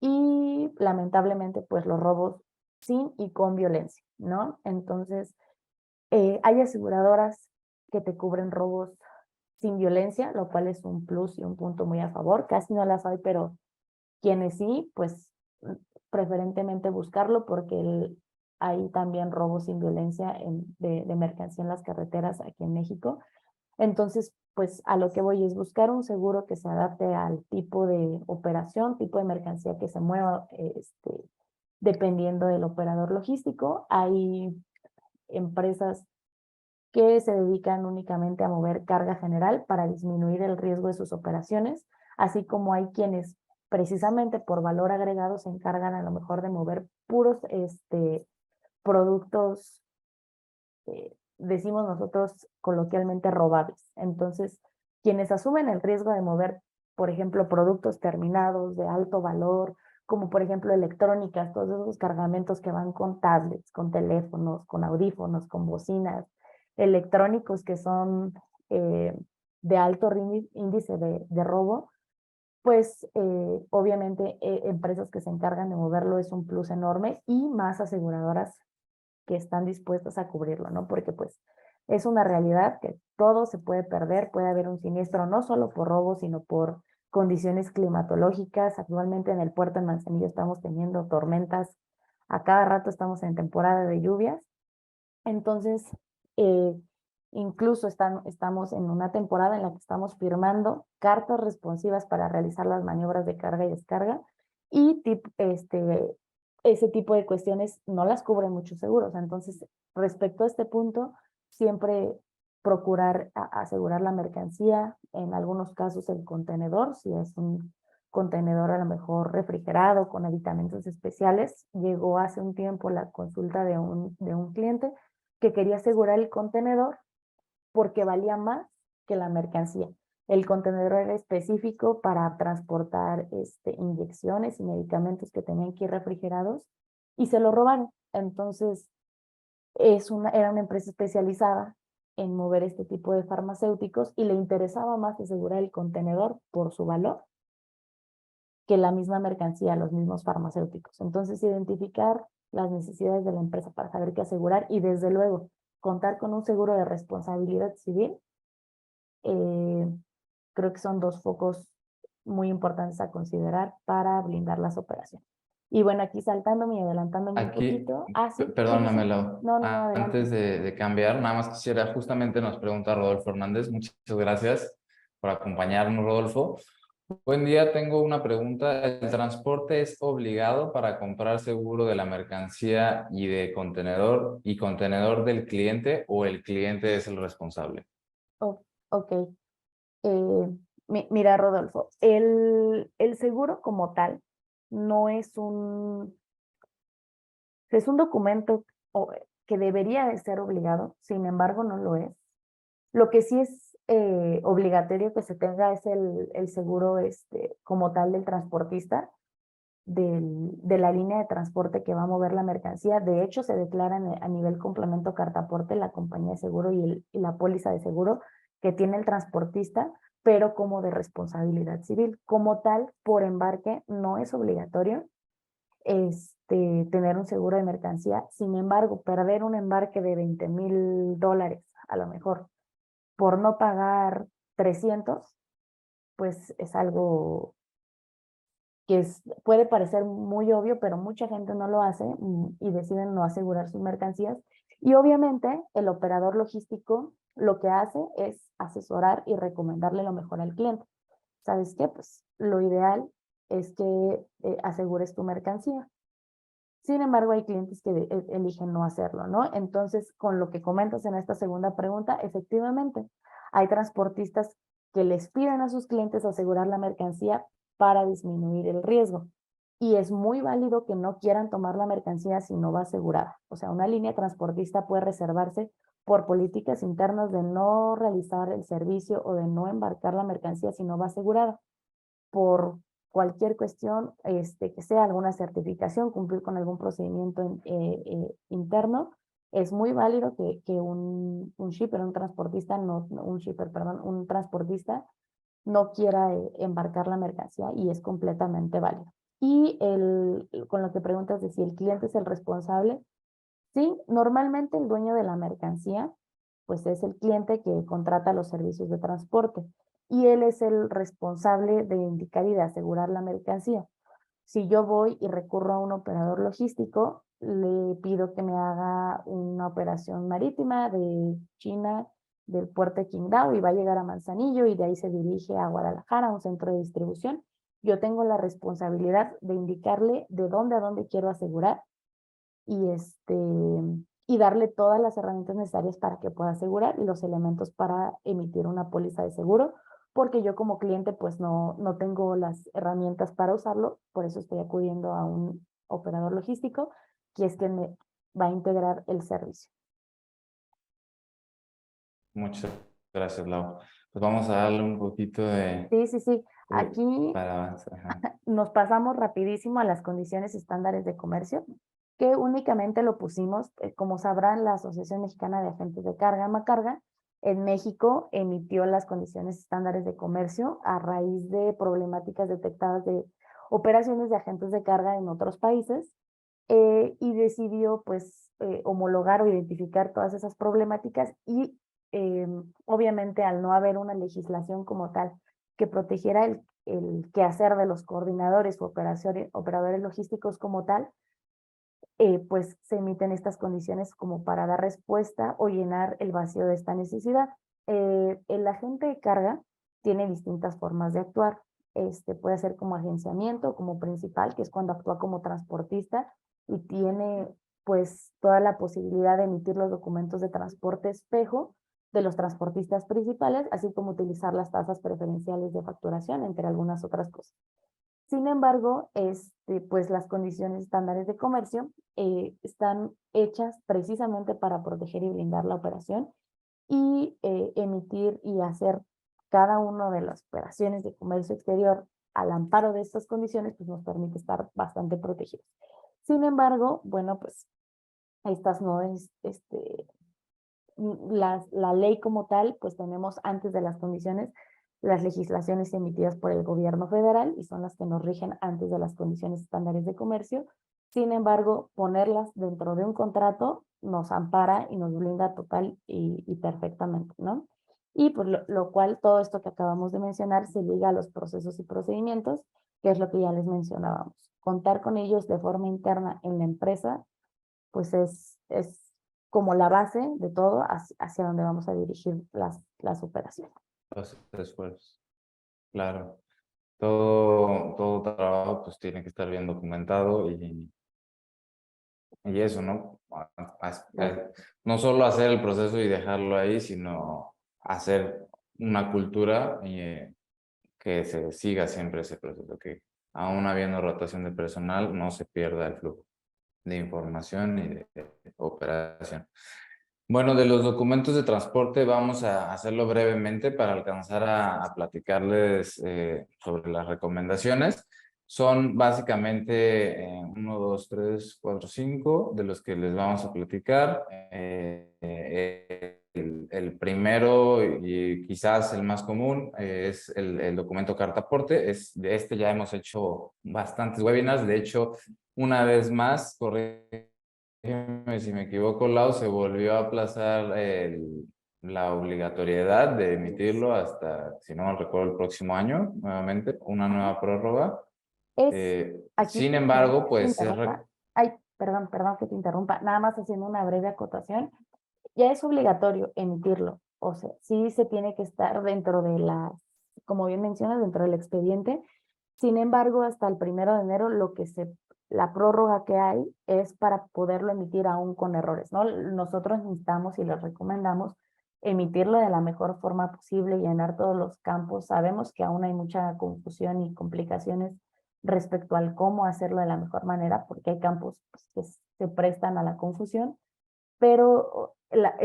y lamentablemente pues los robos sin y con violencia, ¿no? Entonces, hay aseguradoras que te cubren robos sin violencia, lo cual es un plus y un punto muy a favor. Casi no las hay, pero quienes sí, pues preferentemente buscarlo porque hay también robos sin violencia de mercancía en las carreteras aquí en México. Entonces, pues a lo que voy es buscar un seguro que se adapte al tipo de operación, tipo de mercancía que se mueva, dependiendo del operador logístico. Hay empresas que se dedican únicamente a mover carga general para disminuir el riesgo de sus operaciones, así como hay quienes precisamente por valor agregado se encargan a lo mejor de mover puros productos, decimos nosotros coloquialmente robables. Entonces, quienes asumen el riesgo de mover, por ejemplo, productos terminados de alto valor, como por ejemplo electrónicas, todos esos cargamentos que van con tablets, con teléfonos, con audífonos, con bocinas, electrónicos que son de alto índice de robo, pues obviamente empresas que se encargan de moverlo es un plus enorme y más aseguradoras que están dispuestas a cubrirlo, ¿no? Porque pues es una realidad que todo se puede perder, puede haber un siniestro no solo por robo, sino por condiciones climatológicas. Actualmente en el puerto de Manzanillo estamos teniendo tormentas, a cada rato estamos en temporada de lluvias, entonces eh, incluso estamos en una temporada en la que estamos firmando cartas responsivas para realizar las maniobras de carga y descarga y ese tipo de cuestiones no las cubren muchos seguros. Entonces, respecto a este punto, siempre procurar asegurar la mercancía, en algunos casos el contenedor, si es un contenedor a lo mejor refrigerado con aditamentos especiales. Llegó hace un tiempo la consulta de un cliente que quería asegurar el contenedor porque valía más que la mercancía. El contenedor era específico para transportar inyecciones y medicamentos que tenían que ir refrigerados y se lo robaron. Entonces, era una empresa especializada en mover este tipo de farmacéuticos y le interesaba más asegurar el contenedor por su valor que la misma mercancía, los mismos farmacéuticos. Entonces, identificar las necesidades de la empresa para saber qué asegurar y desde luego contar con un seguro de responsabilidad civil, eh, creo que son 2 focos muy importantes a considerar para blindar las operaciones. Y bueno, aquí saltándome y adelantándome un Aquí, poquito. Sí, sí, sí, perdóname, sí. Lau. No, no, no, adelante. Antes de cambiar, nada más quisiera, justamente nos pregunta Rodolfo Hernández. Muchas gracias por acompañarnos, Rodolfo. Buen día, tengo una pregunta. ¿El transporte es obligado para comprar seguro de la mercancía y de contenedor del cliente o el cliente es el responsable? Ok. Mira, Rodolfo, el seguro como tal no es un documento que debería de ser obligado, sin embargo no lo es. Lo que sí obligatorio que se tenga es el seguro como tal del transportista, de la línea de transporte que va a mover la mercancía. De hecho, se declaran a nivel complemento cartaporte la compañía de seguro y la póliza de seguro que tiene el transportista, pero como de responsabilidad civil. Como tal, por embarque no es obligatorio tener un seguro de mercancía. Sin embargo, perder un embarque de $20,000 a lo mejor por no pagar 300, pues es algo que puede parecer muy obvio, pero mucha gente no lo hace y deciden no asegurar sus mercancías. Y obviamente el operador logístico lo que hace es asesorar y recomendarle lo mejor al cliente. ¿Sabes qué? Pues lo ideal es que asegures tu mercancía. Sin embargo, hay clientes que eligen no hacerlo, ¿no? Entonces, con lo que comentas en esta segunda pregunta, efectivamente, hay transportistas que les piden a sus clientes asegurar la mercancía para disminuir el riesgo. Y es muy válido que no quieran tomar la mercancía si no va asegurada. O sea, una línea transportista puede reservarse por políticas internas de no realizar el servicio o de no embarcar la mercancía si no va asegurada. Por cualquier cuestión, que sea alguna certificación, cumplir con algún procedimiento interno, es muy válido que un shipper, un transportista, un shipper, perdón, un transportista no quiera embarcar la mercancía y es completamente válido. Y con lo que preguntas de si el cliente es el responsable, sí, normalmente el dueño de la mercancía, pues es el cliente que contrata los servicios de transporte y él es el responsable de indicar y de asegurar la mercancía. Si yo voy y recurro a un operador logístico, le pido que me haga una operación marítima de China, del puerto de Qingdao, y va a llegar a Manzanillo y de ahí se dirige a Guadalajara, a un centro de distribución. Yo tengo la responsabilidad de indicarle de dónde a dónde quiero asegurar y, y darle todas las herramientas necesarias para que pueda asegurar y los elementos para emitir una póliza de seguro, porque yo como cliente pues no tengo las herramientas para usarlo, por eso estoy acudiendo a un operador logístico, que es quien me va a integrar el servicio. Muchas gracias, Lau. Pues vamos a darle un poquito Sí, sí, sí. Aquí para avanzar. Ajá. nos pasamos rapidísimo a las condiciones estándares de comercio, que únicamente lo pusimos, como sabrán, la Asociación Mexicana de Agentes de Carga, Macarga, en México emitió las condiciones estándares de comercio a raíz de problemáticas detectadas de operaciones de agentes de carga en otros países, y decidió pues homologar o identificar todas esas problemáticas y obviamente al no haber una legislación como tal que protegiera el quehacer de los coordinadores o operadores logísticos como tal, pues se emiten estas condiciones como para dar respuesta o llenar el vacío de esta necesidad. El agente de carga tiene distintas formas de actuar. Puede ser como agenciamiento, como principal, que es cuando actúa como transportista y tiene pues toda la posibilidad de emitir los documentos de transporte espejo de los transportistas principales, así como utilizar las tasas preferenciales de facturación, entre algunas otras cosas. Sin embargo, pues las condiciones estándares de comercio están hechas precisamente para proteger y blindar la operación y emitir y hacer cada una de las operaciones de comercio exterior al amparo de estas condiciones, pues nos permite estar bastante protegidos. Sin embargo, bueno, pues estas no es, la ley como tal, pues tenemos antes de las condiciones las legislaciones emitidas por el gobierno federal y son las que nos rigen antes de las condiciones estándares de comercio. Sin embargo, ponerlas dentro de un contrato nos ampara y nos blinda total y perfectamente, ¿no? Y pues lo cual todo esto que acabamos de mencionar se liga a los procesos y procedimientos, que es lo que ya les mencionábamos. Contar con ellos de forma interna en la empresa, pues es como la base de todo hacia donde vamos a dirigir las operaciones. Los esfuerzos. Claro. Todo trabajo pues tiene que estar bien documentado y eso, ¿no? No solo hacer el proceso y dejarlo ahí, sino hacer una cultura que se siga siempre ese proceso, que aún habiendo rotación de personal no se pierda el flujo de información y de operación. Bueno, de los documentos de transporte vamos a hacerlo brevemente para alcanzar a platicarles sobre las recomendaciones. Son básicamente 1, 2, 3, 4, 5 de los que les vamos a platicar. El primero y quizás el más común es el documento carta aporte. De este ya hemos hecho bastantes webinars. De hecho, una vez más, si me equivoco, Lau, se volvió a aplazar la obligatoriedad de emitirlo hasta, si no mal recuerdo, el próximo año, nuevamente, una nueva prórroga. Es aquí, Sin perdón embargo, que te pues interrumpa. Ay, perdón que te interrumpa. Nada más haciendo una breve acotación. Ya es obligatorio emitirlo. O sea, sí se tiene que estar dentro de la, como bien mencionas, dentro del expediente. Sin embargo, hasta el 1 de enero la prórroga que hay es para poderlo emitir aún con errores, ¿no? Nosotros instamos y les recomendamos emitirlo de la mejor forma posible, llenar todos los campos. Sabemos que aún hay mucha confusión y complicaciones respecto al cómo hacerlo de la mejor manera, porque hay campos pues, que se prestan a la confusión, pero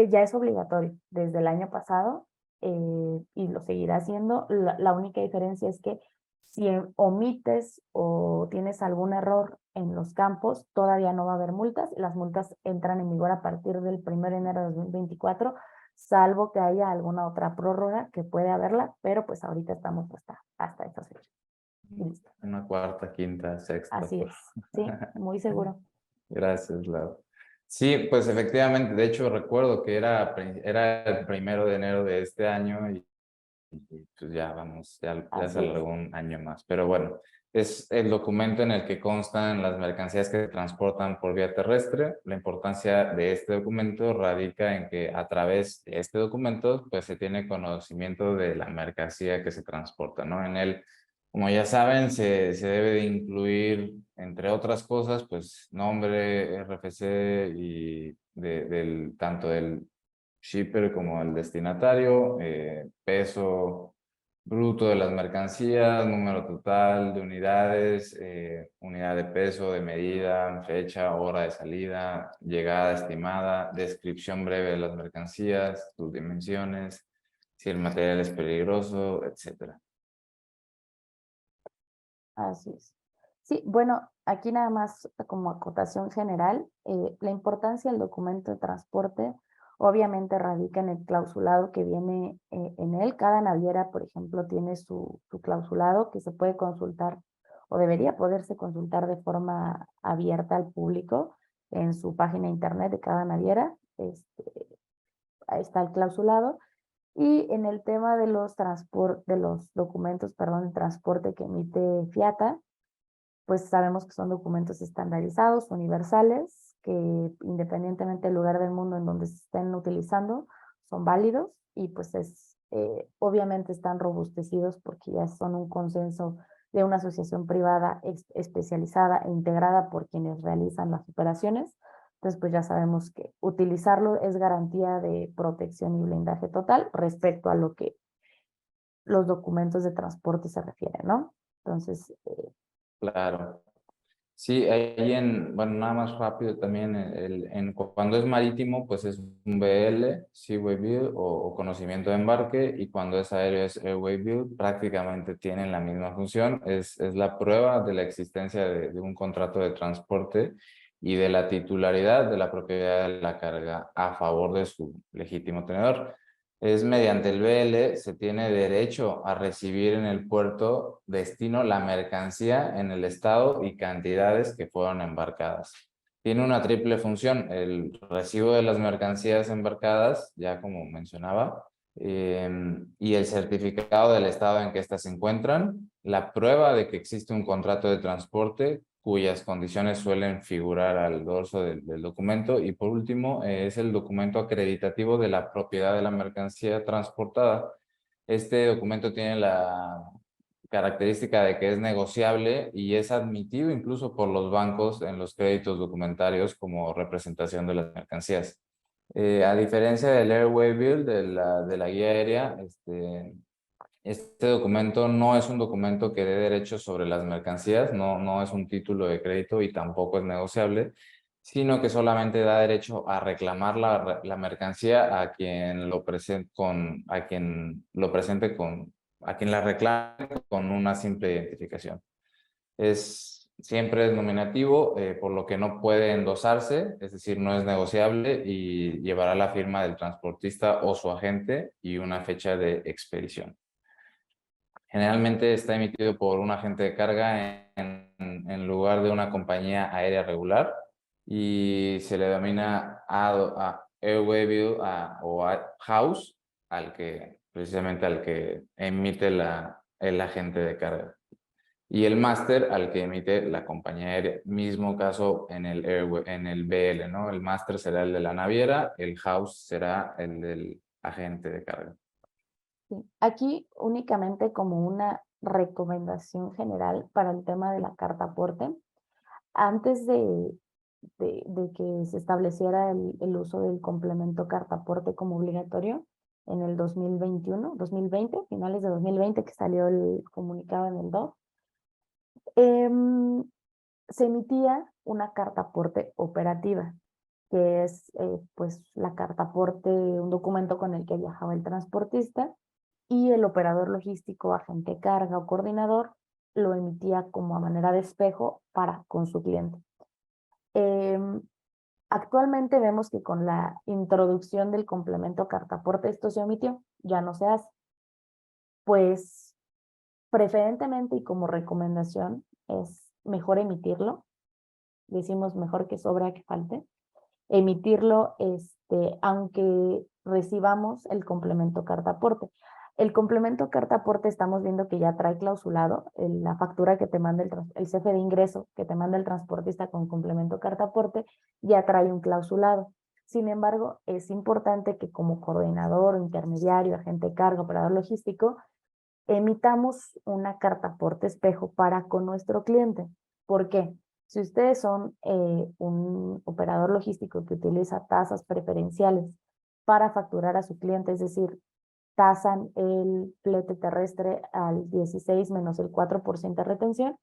ya es obligatorio desde el año pasado y lo seguirá haciendo. La única diferencia es que si omites o tienes algún error en los campos, todavía no va a haber multas. Las multas entran en vigor a partir del 1 de enero de 2024, salvo que haya alguna otra prórroga que puede haberla, pero pues ahorita estamos hasta esta fecha. Listo. una cuarta, quinta, sexta. Así es, sí, muy seguro. Gracias, Lau. Sí, pues efectivamente, de hecho recuerdo que era el 1 de enero de este año y pues ya vamos, ya se Así es. alargó un año más. Pero bueno, es el documento en el que constan las mercancías que se transportan por vía terrestre. La importancia de este documento radica en que a través de este documento pues se tiene conocimiento de la mercancía que se transporta, ¿no? En él, como ya saben, se debe de incluir, entre otras cosas, pues nombre, RFC y tanto del shipper como el destinatario, peso bruto de las mercancías, número total de unidades, unidad de peso, de medida, fecha, hora de salida, llegada estimada, descripción breve de las mercancías, sus dimensiones, si el material es peligroso, etcétera. Así es. Sí, bueno, aquí nada más como acotación general, la importancia del documento de transporte obviamente radica en el clausulado que viene en él. Cada naviera, por ejemplo, tiene su clausulado que se puede consultar o debería poderse consultar de forma abierta al público en su página internet de cada naviera. Ahí está el clausulado. Y en el tema de de los documentos, perdón, de transporte que emite FIATA, pues sabemos que son documentos estandarizados, universales, que independientemente del lugar del mundo en donde se estén utilizando, son válidos y pues obviamente están robustecidos porque ya son un consenso de una asociación privada especializada e integrada por quienes realizan las operaciones. Entonces, pues ya sabemos que utilizarlo es garantía de protección y blindaje total respecto a lo que los documentos de transporte se refieren, ¿no? Entonces, Claro. Sí, bueno, nada más rápido también, cuando es marítimo, pues es un BL, Seaway Bill o conocimiento de embarque, y cuando es aéreo es Airway Bill, prácticamente tienen la misma función, es la prueba de la existencia de un contrato de transporte y de la titularidad de la propiedad de la carga a favor de su legítimo tenedor. Es mediante el BL se tiene derecho a recibir en el puerto destino la mercancía en el estado y cantidades que fueron embarcadas. Tiene una triple función: el recibo de las mercancías embarcadas, ya como mencionaba, y el certificado del estado en que éstas se encuentran, la prueba de que existe un contrato de transporte cuyas condiciones suelen figurar al dorso del documento, y por último es el documento acreditativo de la propiedad de la mercancía transportada. Este documento tiene la característica de que es negociable y es admitido incluso por los bancos en los créditos documentarios como representación de las mercancías. A diferencia del Airway Bill de la guía aérea, este documento no es un documento que dé derechos sobre las mercancías, no es un título de crédito y tampoco es negociable, sino que solamente da derecho a reclamar la mercancía a quien lo presente a quien la reclame con una simple identificación. Siempre es nominativo, por lo que no puede endosarse, es decir, no es negociable y llevará la firma del transportista o su agente y una fecha de expedición. Generalmente está emitido por un agente de carga en lugar de una compañía aérea regular y se le denomina airway o house precisamente al que emite el agente de carga. Y el máster al que emite la compañía aérea. Mismo caso en el BL, ¿no? El máster será el de la naviera, el house será el del agente de carga. Sí. Aquí únicamente como una recomendación general para el tema de la carta aporte, antes de que se estableciera el uso del complemento carta aporte como obligatorio en el 2020, finales de 2020 que salió el comunicado en el DOF, se emitía una carta aporte operativa, que es pues la carta aporte, un documento con el que viajaba el transportista y el operador logístico, agente de carga o coordinador lo emitía como a manera de espejo con su cliente. Actualmente vemos que con la introducción del complemento carta aporte esto se omitió, ya no se hace. Pues preferentemente y como recomendación es mejor emitirlo, decimos mejor que sobre a que falte, emitirlo aunque recibamos el complemento carta aporte. El complemento carta aporte estamos viendo que ya trae clausulado la factura que te manda el CFE de ingreso que te manda el transportista con complemento carta aporte, ya trae un clausulado. Sin embargo, es importante que como coordinador o intermediario, agente de carga, operador logístico, emitamos una carta aporte espejo para con nuestro cliente. ¿Por qué? Si ustedes son un operador logístico que utiliza tasas preferenciales para facturar a su cliente, es decir, tasan el flete terrestre al 16 menos el 4% de retención,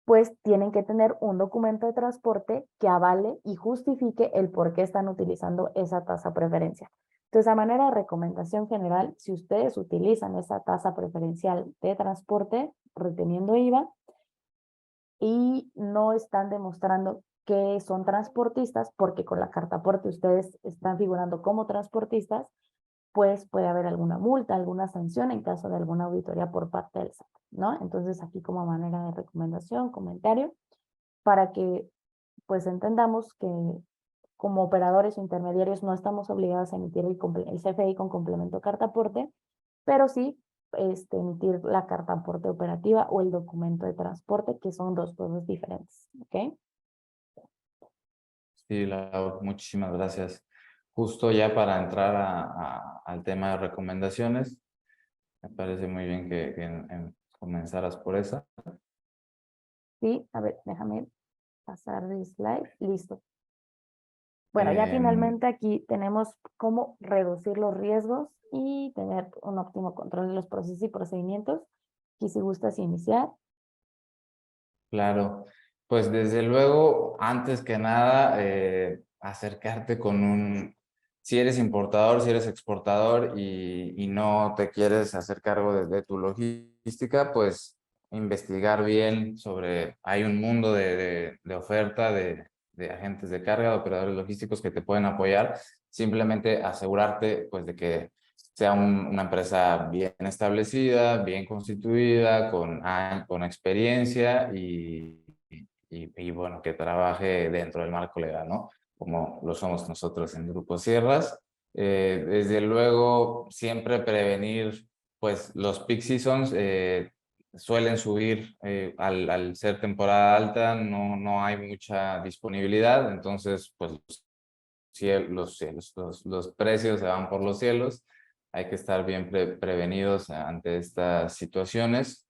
pues tienen que tener un documento de transporte que avale y justifique el por qué están utilizando esa tasa preferencial. Entonces, a manera de recomendación general, si ustedes utilizan esa tasa preferencial de transporte reteniendo IVA y no están demostrando que son transportistas, porque con la carta aporte ustedes están figurando como transportistas, pues puede haber alguna multa, alguna sanción en caso de alguna auditoría por parte del SAT, ¿no? Entonces, aquí como manera de recomendación, comentario, para que pues entendamos que como operadores o intermediarios no estamos obligados a emitir el CFI con complemento carta aporte, pero sí emitir la carta aporte operativa o el documento de transporte, que son dos cosas diferentes, ¿ok? Sí, muchísimas gracias. Justo ya para entrar al tema de recomendaciones, me parece muy bien que comenzaras por esa. Sí, a ver, déjame pasar de slide, listo. Bueno, ya Em, finalmente aquí tenemos cómo reducir los riesgos y tener un óptimo control de los procesos y procedimientos. Y si gustas iniciar. Claro, pues desde luego, antes que nada, acercarte si eres importador, si eres exportador y no te quieres hacer cargo de tu logística, pues investigar bien hay un mundo de oferta de agentes de carga, de operadores logísticos que te pueden apoyar, simplemente asegurarte pues de que sea una empresa bien establecida, bien constituida, con experiencia y bueno, que trabaje dentro del marco legal, ¿no? Como lo somos nosotros en Grupo Sierras. Desde luego, siempre prevenir, pues los peak seasons suelen subir al ser temporada alta, no hay mucha disponibilidad, entonces pues los precios se van por los cielos. Hay que estar bien prevenidos ante estas situaciones.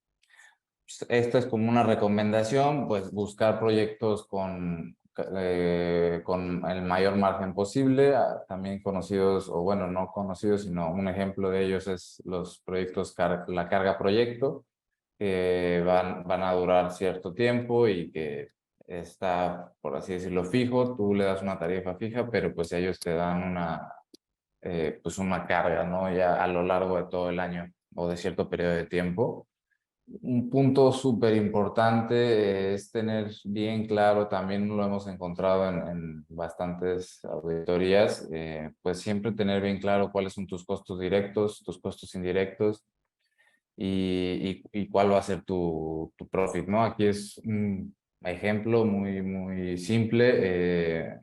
Esto es como una recomendación, pues buscar proyectos con el mayor margen posible, también conocidos, o bueno, no conocidos, sino un ejemplo de ellos es los proyectos, la carga proyecto, que van a durar cierto tiempo y que está, por así decirlo, fijo, tú le das una tarifa fija, pero pues ellos te dan pues una carga, ¿no? Ya a lo largo de todo el año o de cierto periodo de tiempo. Un punto súper importante es tener bien claro, también lo hemos encontrado en bastantes auditorías, pues siempre tener bien claro cuáles son tus costos directos, tus costos indirectos y cuál va a ser tu profit, ¿no? Aquí es un ejemplo muy simple,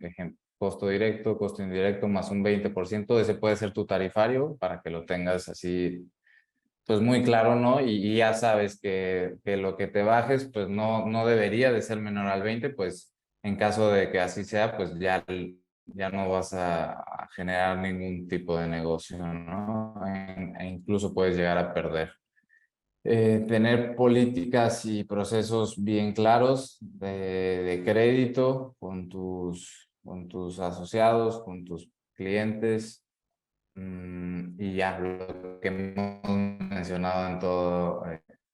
costo directo, costo indirecto más un 20%, ese puede ser tu tarifario para que lo tengas así pues muy claro, ¿no? Y ya sabes que lo que te bajes, pues no debería de ser menor al 20, pues en caso de que así sea, pues ya no vas a generar ningún tipo de negocio, ¿no? E incluso puedes llegar a perder. Tener políticas y procesos bien claros de crédito con tus asociados, con tus clientes. Y ya, lo que hemos mencionado en todo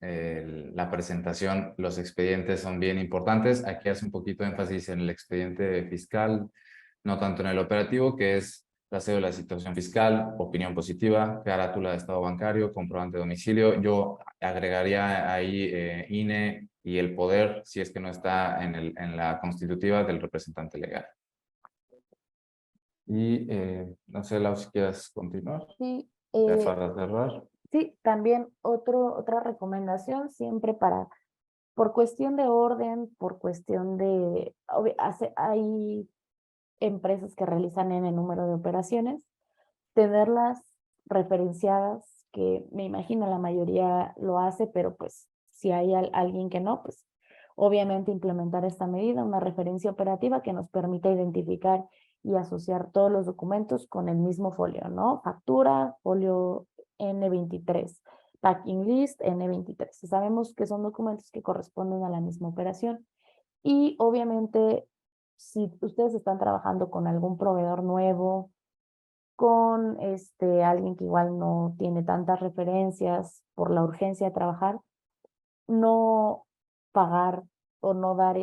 la presentación, los expedientes son bien importantes. Aquí hace un poquito de énfasis en el expediente fiscal, no tanto en el operativo, que es la cédula de situación fiscal, opinión positiva, carátula de estado bancario, comprobante de domicilio. Yo agregaría ahí INE y el poder, si es que no está en la constitutiva del representante legal. Y no sé, Lau, si quieres continuar, Sí, ya para cerrar. sí, también otra recomendación siempre por cuestión de orden, por cuestión de, hay empresas que realizan en el número de operaciones, tenerlas referenciadas, que me imagino la mayoría lo hace, pero pues si hay alguien que no, pues obviamente implementar esta medida, una referencia operativa que nos permita identificar y asociar todos los documentos con el mismo folio, ¿no? Factura, folio N23, packing list N23. Sabemos que son documentos que corresponden a la misma operación y obviamente si ustedes están trabajando con algún proveedor nuevo, con alguien que igual no tiene tantas referencias por la urgencia de trabajar, no pagar o no dar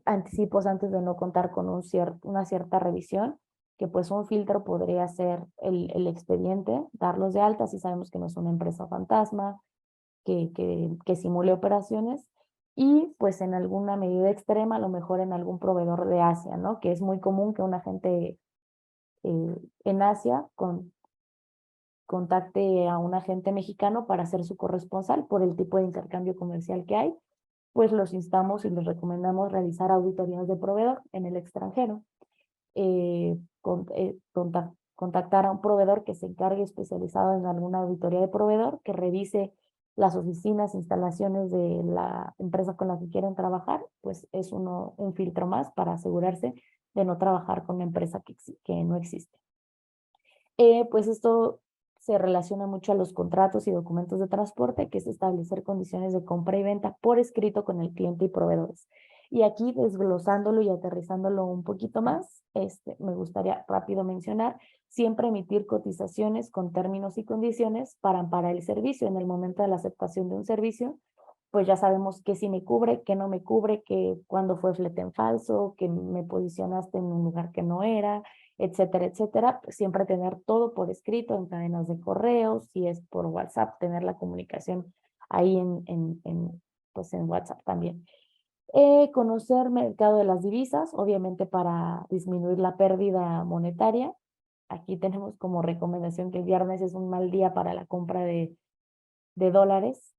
anticipos antes de no contar con una cierta revisión, que pues un filtro podría ser el expediente, darlos de alta si sabemos que no es una empresa fantasma, que simule operaciones, y pues en alguna medida extrema, a lo mejor en algún proveedor de Asia, ¿no? Que es muy común que una gente en Asia contacte a un agente mexicano para ser su corresponsal por el tipo de intercambio comercial que hay, pues los instamos y les recomendamos realizar auditorías de proveedor en el extranjero. Contactar a un proveedor que se encargue especializado en alguna auditoría de proveedor, que revise las oficinas, instalaciones de la empresa con la que quieren trabajar, pues es un filtro más para asegurarse de no trabajar con una empresa que no existe. Pues esto se relaciona mucho a los contratos y documentos de transporte, que es establecer condiciones de compra y venta por escrito con el cliente y proveedores. Y aquí, desglosándolo y aterrizándolo un poquito más, me gustaría rápido mencionar, siempre emitir cotizaciones con términos y condiciones para amparar el servicio. En el momento de la aceptación de un servicio, pues ya sabemos qué sí me cubre, qué no me cubre, que cuando fue flete en falso, que me posicionaste en un lugar que no era, etcétera, etcétera. Siempre tener todo por escrito en cadenas de correo, si es por WhatsApp, tener la comunicación ahí pues en WhatsApp también. Conocer mercado de las divisas, obviamente para disminuir la pérdida monetaria. Aquí tenemos como recomendación que el viernes es un mal día para la compra de dólares.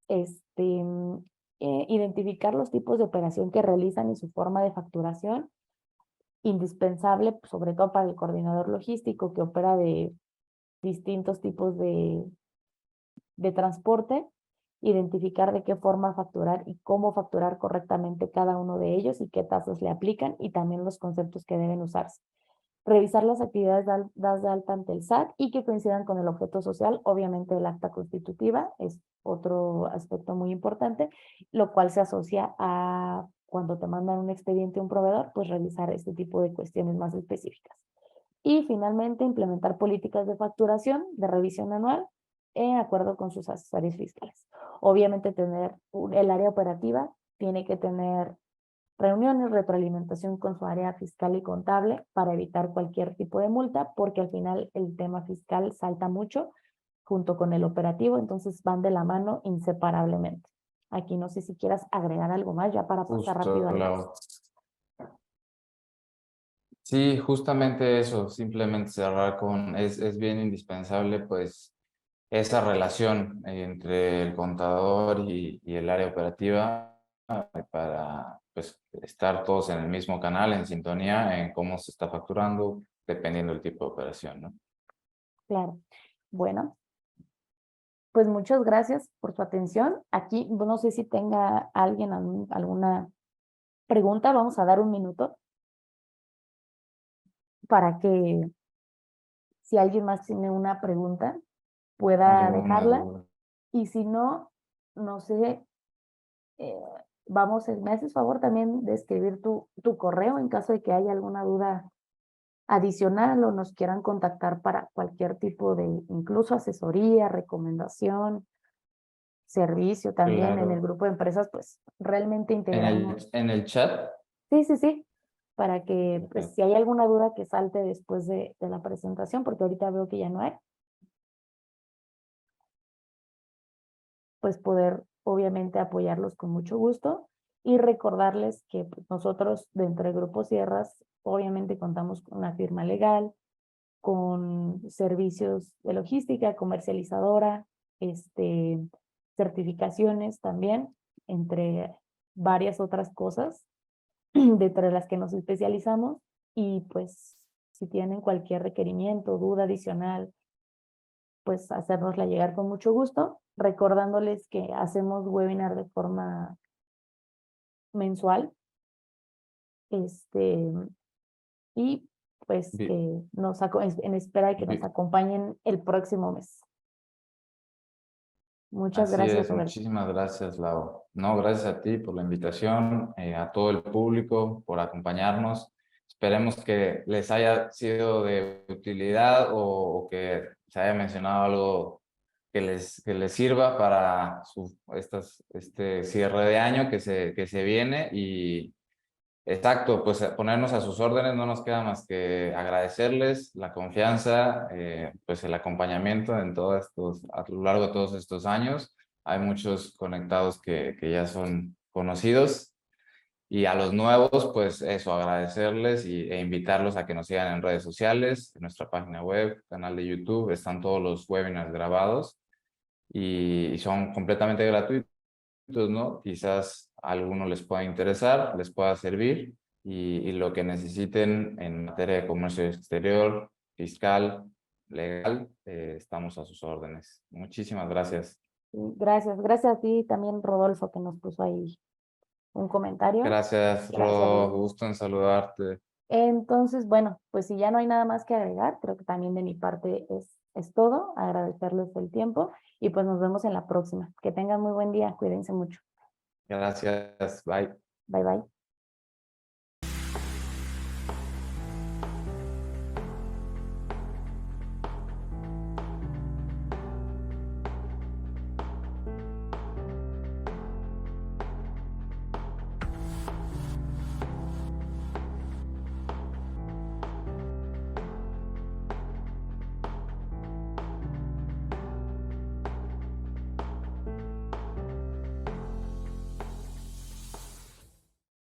Identificar los tipos de operación que realizan y su forma de facturación, indispensable, sobre todo para el coordinador logístico que opera de distintos tipos de transporte, identificar de qué forma facturar y cómo facturar correctamente cada uno de ellos y qué tasas le aplican y también los conceptos que deben usarse. Revisar las actividades dadas de alta ante el SAT y que coincidan con el objeto social, obviamente el acta constitutiva es otro aspecto muy importante, lo cual se asocia a cuando te mandan un expediente a un proveedor, pues revisar este tipo de cuestiones más específicas. Y finalmente, implementar políticas de facturación, de revisión anual, en acuerdo con sus asesores fiscales. Obviamente, el área operativa tiene que tener reuniones, retroalimentación con su área fiscal y contable para evitar cualquier tipo de multa, porque al final el tema fiscal salta mucho junto con el operativo, entonces van de la mano inseparablemente. Aquí no sé si quieras agregar algo más ya para pasar rápido Justo, al Lau. Sí, justamente eso, simplemente cerrar con, es bien indispensable pues esa relación entre el contador y el área operativa para pues estar todos en el mismo canal, en sintonía, en cómo se está facturando, dependiendo del tipo de operación, ¿no? Claro. Bueno, pues muchas gracias por su atención. Aquí no sé si tenga alguien alguna pregunta. Vamos a dar un minuto para que si alguien más tiene una pregunta pueda ¿Alguna dejarla. duda? Y si no, no sé, eh, me haces favor también de escribir tu correo en caso de que haya alguna duda adicional o nos quieran contactar para cualquier tipo de, incluso asesoría, recomendación, servicio también en el Claro. grupo de empresas, pues realmente integramos. En el chat. Sí, sí, sí, para que pues si Perfecto. hay alguna duda que salte después de la presentación, porque ahorita veo que ya no hay, pues poder obviamente apoyarlos con mucho gusto y recordarles que pues, nosotros dentro del Grupo Sierras obviamente contamos con una firma legal, con servicios de logística, comercializadora, certificaciones también, entre varias otras cosas, entre las que nos especializamos. Y pues si tienen cualquier requerimiento, duda adicional, pues hacérnosla llegar con mucho gusto, recordándoles que hacemos webinar de forma mensual, este, y pues Bi- que en espera de que nos bi- acompañen el próximo mes. Muchas Así gracias, es, Roberto. muchísimas gracias, Lau. No, gracias a ti por la invitación, a todo el público por acompañarnos. Esperemos que les haya sido de utilidad o que se haya mencionado algo que les sirva para este cierre de año que se viene. Y exacto, pues ponernos a sus órdenes, no nos queda más que agradecerles la confianza, pues el acompañamiento en todos a lo largo de todos estos años. Hay muchos conectados que ya son conocidos y a los nuevos, pues eso, agradecerles e invitarlos a que nos sigan en redes sociales, en nuestra página web, canal de YouTube, están todos los webinars grabados y son completamente gratuitos, ¿no? Quizás a alguno les pueda interesar, les pueda servir y lo que necesiten en materia de comercio exterior, fiscal, legal, estamos a sus órdenes. Muchísimas gracias. Gracias, gracias a ti también, Rodolfo, que nos puso ahí un comentario. Gracias, Gracias, Ro, Rodolfo. gusto en saludarte. Entonces, bueno, pues si ya no hay nada más que agregar, creo que también de mi parte es todo. Agradecerles el tiempo y pues nos vemos en la próxima. Que tengan muy buen día. Cuídense mucho. Gracias, bye. Bye bye.